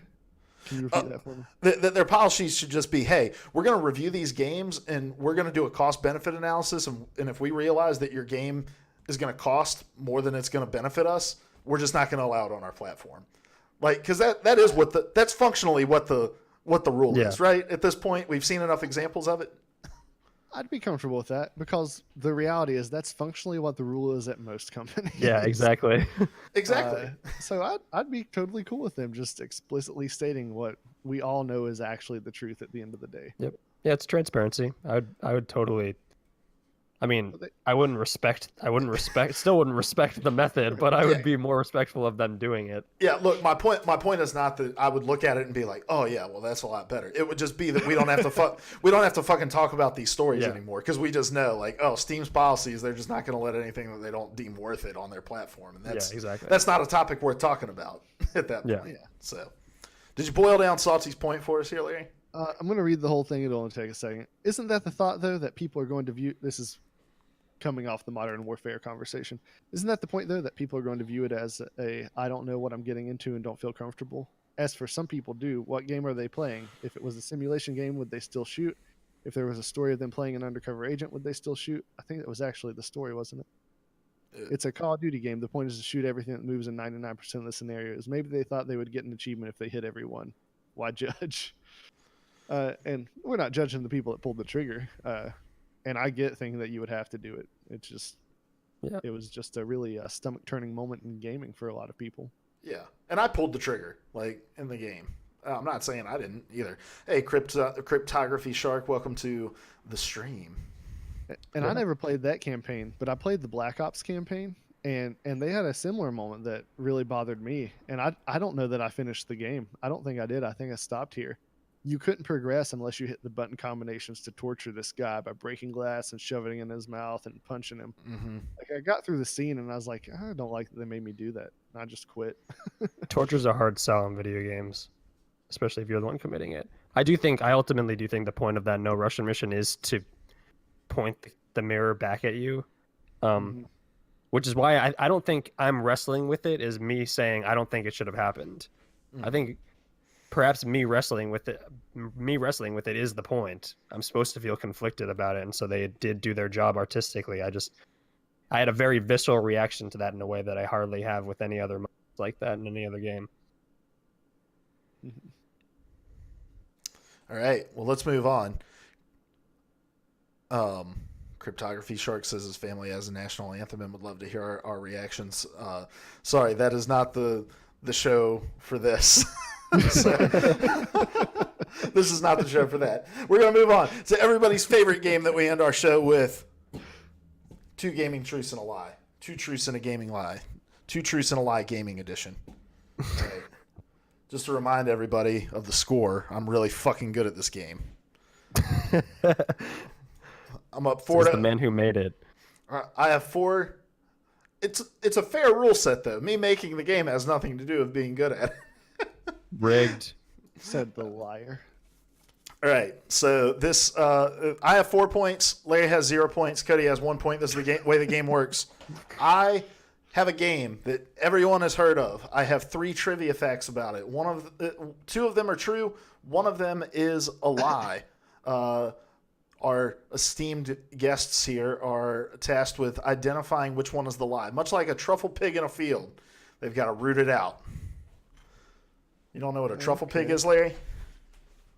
Can you repeat that for me? Their policies should just be, hey, we're going to review these games and we're going to do a cost-benefit analysis. And if we realize that your game is going to cost more than it's going to benefit us, we're just not going to allow it on our platform. Like, because that is that's functionally what the rule is, right? At this point, we've seen enough examples of it. I'd be comfortable with that because the reality is that's functionally what the rule is at most companies. Yeah, exactly. Exactly. So I'd be totally cool with them just explicitly stating what we all know is actually the truth at the end of the day. Yep. Yeah, it's transparency. I would totally I mean, I wouldn't respect, still wouldn't respect the method, but I would be more respectful of them doing it. Yeah, look, my point is not that I would look at it and be like, oh yeah, well that's a lot better. It would just be that we don't have to we don't have to fucking talk about these stories anymore, because we just know, like, oh, Steam's policies, they're just not going to let anything that they don't deem worth it on their platform, and that's exactly. That's not a topic worth talking about at that point. Yeah. So, did you boil down Salty's point for us here, Larry? I'm going to read the whole thing. It'll only take a second. Isn't that the thought, though, that people are going to view this is coming off the modern warfare conversation? Isn't that the point, though, that people are going to view it as I don't know what I'm getting into and don't feel comfortable? As for some people do, what game are they playing? If it was a simulation game, would they still shoot? If there was a story of them playing an undercover agent, would they still shoot? I think that was actually the story, wasn't it? It's a Call of Duty game. The point is to shoot everything that moves in 99% of the scenarios. Maybe they thought they would get an achievement if they hit everyone. Why judge? And we're not judging the people that pulled the trigger. And I get thinking that you would have to do it. It's just, it was just a really stomach-turning moment in gaming for a lot of people. Yeah, and I pulled the trigger, like, in the game. I'm not saying I didn't either. Hey, Cryptography Shark, welcome to the stream. And I never played that campaign, but I played the Black Ops campaign, and they had a similar moment that really bothered me. And I don't know that I finished the game. I don't think I did. I think I stopped here. You couldn't progress unless you hit the button combinations to torture this guy by breaking glass and shoving it in his mouth and punching him. Mm-hmm. Like, I got through the scene and I was like, I don't like that they made me do that. And I just quit. Torture's a hard sell in video games, especially if you're the one committing it. I ultimately do think the point of that no Russian mission is to point the mirror back at you. Which is why I don't think I'm wrestling with it is me saying I don't think it should have happened. I think perhaps me wrestling with it is the point. I'm supposed to feel conflicted about it, and so they did do their job artistically. I had a very visceral reaction to that in a way that I hardly have with any other like that in any other game. All right, well, let's move on. Cryptography Shark says his family has a national anthem and would love to hear our reactions. Sorry, that is not the show for this. So, this is not the show for that. We're going to move on to everybody's favorite game that we end our show with. 2 gaming truths and a lie. 2 truths and a gaming lie. 2 truths and a lie gaming edition. All right. Just to remind everybody of the score, I'm really fucking good at this game. I'm up 4 to... the man who made it. I have 4. It's a fair rule set, though. Me making the game has nothing to do with being good at it. Rigged. Said the liar. All right, so this I have 4 points. Larry has 0 points. Cody has 1 point. This is the way the game works. I have a game that everyone has heard of. I have 3 trivia facts about it. 2 of them are true. 1 of them is a lie. Our esteemed guests here are tasked with identifying which one is the lie. Much like a truffle pig in a field, they've got to root it out. You don't know what a truffle pig is, Larry?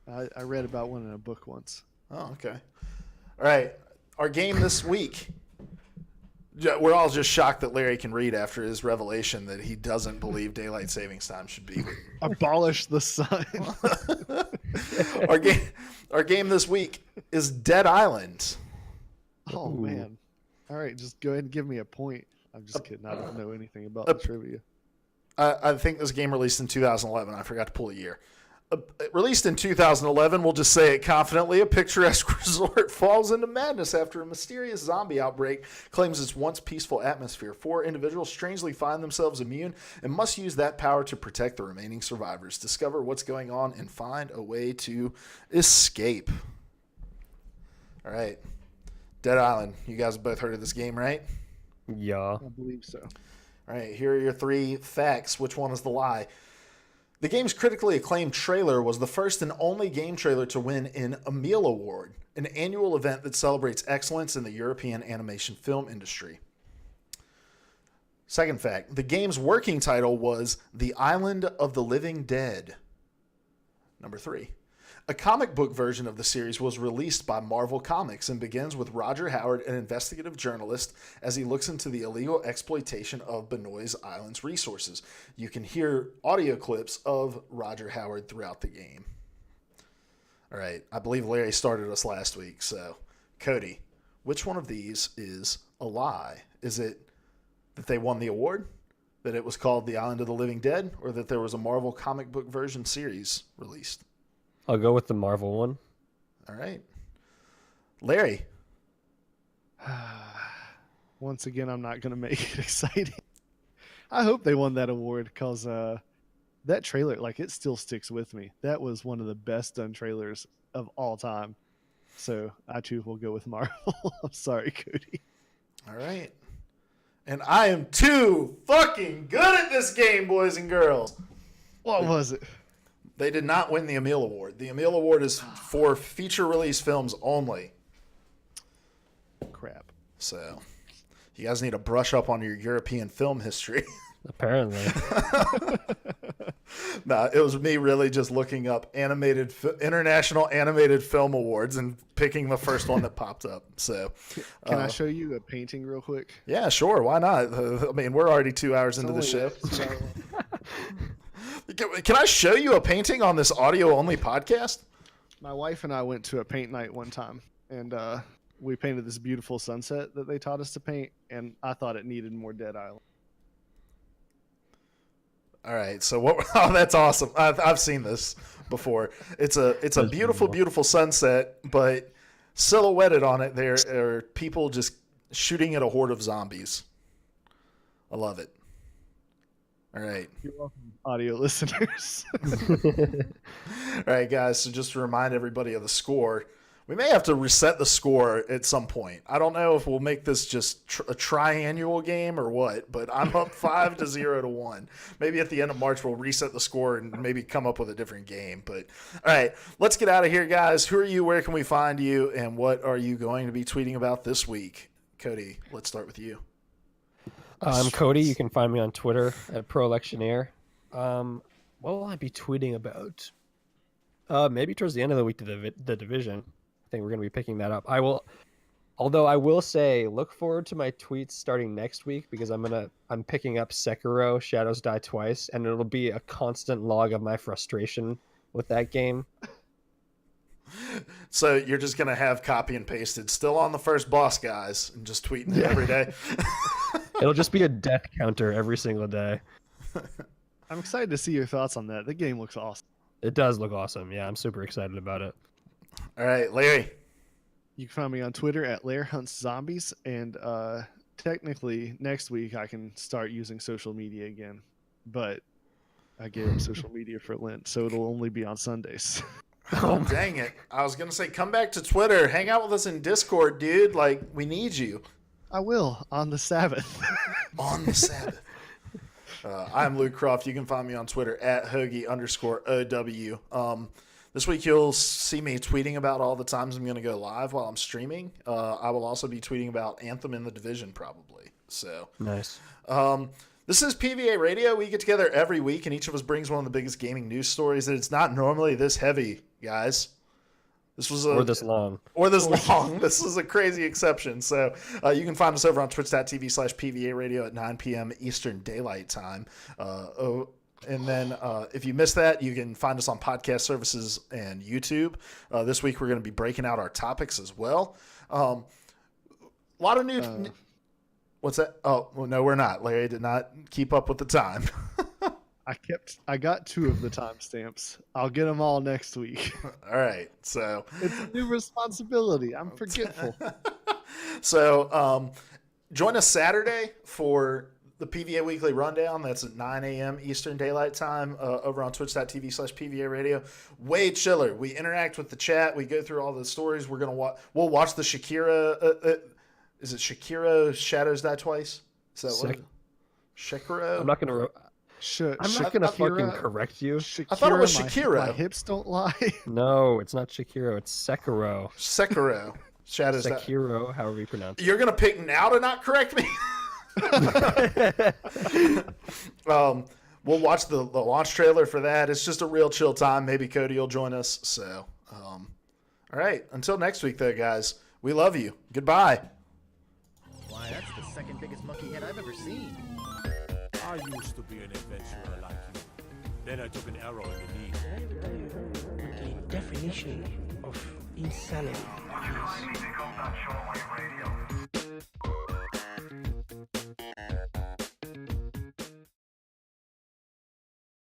I read about one in a book once. Oh, okay. All right. Our game this week. We're all just shocked that Larry can read after his revelation that he doesn't believe daylight savings time should be. Abolish the sun. Our game this week is Dead Island. Oh, man. All right, just go ahead and give me a point. I'm just kidding. I don't know anything about the trivia. I think this game released in 2011. I forgot to pull a year. Released in 2011, we'll just say it confidently, a picturesque resort falls into madness after a mysterious zombie outbreak claims its once peaceful atmosphere. 4 individuals strangely find themselves immune and must use that power to protect the remaining survivors, discover what's going on, and find a way to escape. All right. Dead Island. You guys have both heard of this game, right? Yeah. I believe so. All right, here are your 3 facts. Which one is the lie? The game's critically acclaimed trailer was the first and only game trailer to win an Emile Award, an annual event that celebrates excellence in the European animation film industry. Second fact, the game's working title was The Island of the Living Dead. Number 3. A comic book version of the series was released by Marvel Comics and begins with Roger Howard, an investigative journalist, as he looks into the illegal exploitation of Benoist Island's resources. You can hear audio clips of Roger Howard throughout the game. All right, I believe Larry started us last week, so Cody, which one of these is a lie? Is it that they won the award, that it was called The Island of the Living Dead, or that there was a Marvel comic book version series released? I'll go with the Marvel one. All right. Larry. Once again, I'm not going to make it exciting. I hope they won that award because that trailer, like, it still sticks with me. That was one of the best done trailers of all time. So I too will go with Marvel. I'm sorry, Cody. All right. And I am too fucking good at this game, boys and girls. What was it? They did not win the Emil Award. The Emil Award is for feature release films only. Crap. So you guys need to brush up on your European film history. Apparently. Nah, it was me really just looking up International Animated Film Awards and picking the first one that popped up. So, Can I show you a painting real quick? yeah, sure. Why not? I mean, we're already 2 hours into the show. Can I show you a painting on this audio-only podcast? My wife and I went to a paint night one time, and we painted this beautiful sunset that they taught us to paint, and I thought it needed more Dead Island. All right, so what? Oh, that's awesome. I've seen this before. It's a beautiful sunset, but silhouetted on it there are people just shooting at a horde of zombies. I love it. All right. You're welcome, audio listeners. All right, guys. So just to remind everybody of the score, we may have to reset the score at some point. I don't know if we'll make this just a triannual game or what, but I'm up 5-0 to 1. Maybe at the end of March we'll reset the score and maybe come up with a different game. But all right, let's get out of here, guys. Who are you? Where can we find you? And what are you going to be tweeting about this week? Cody, let's start with you. I'm Cody. You can find me on Twitter at ProElectioneer. What will I be tweeting about? Maybe towards the end of the week to the division. I think we're going to be picking that up. Although I will say, look forward to my tweets starting next week because I'm picking up Sekiro: Shadows Die Twice, and it'll be a constant log of my frustration with that game. So you're just going to have copy and pasted, still on the first boss, guys, and just tweeting it every day. It'll just be a death counter every single day. I'm excited to see your thoughts on that. The game looks awesome. It does look awesome. Yeah, I'm super excited about it. All right, Larry. You can find me on Twitter at LairHuntsZombies, and technically next week I can start using social media again, but I gave up social media for Lent, so it'll only be on Sundays. Oh, dang it. I was going to say, come back to Twitter. Hang out with us in Discord, dude. Like, we need you. I will, on the Sabbath. On the Sabbath. I'm Luke Croft. You can find me on Twitter at Hoagie_OW. This week you'll see me tweeting about all the times I'm going to go live while I'm streaming. I will also be tweeting about Anthem in the Division probably. So Nice. This is PvA Radio. We get together every week, and each of us brings one of the biggest gaming news stories. And it's not normally this heavy, guys. Or this long. This is a crazy exception. So you can find us over on twitch.tv/PvA Radio at 9 p.m. Eastern Daylight Time. And then if you missed that, you can find us on podcast services and YouTube. This week we're going to be breaking out our topics as well. A lot of new... What's that? Oh, well, no, we're not. Larry did not keep up with the time. I got 2 of the timestamps. I'll get them all next week. All right. So It's a new responsibility. I'm forgetful. So join us Saturday for the PvA Weekly Rundown. That's at 9 a.m. Eastern Daylight Time over on twitch.tv/PvA Radio. Way chiller. We interact with the chat. We go through all the stories. We'll watch the Shakira. Is it Shakira Shadows Die Twice? Is that what? Shakira? I'm not gonna fucking correct you. Shakira, I thought it was Shakira. My hips don't lie. No, it's not Shakiro. It's Sekiro. Sekiro. Shadows Die. Sekiro, however you pronounce it. You're gonna pick now to not correct me. We'll watch the launch trailer for that. It's just a real chill time. Maybe Cody will join us. So, all right. Until next week, though, guys. We love you. Goodbye. Why, that's the second biggest monkey head I've ever seen. I used to be an adventurer like you. Then I took an arrow in the knee. The definition of insanity is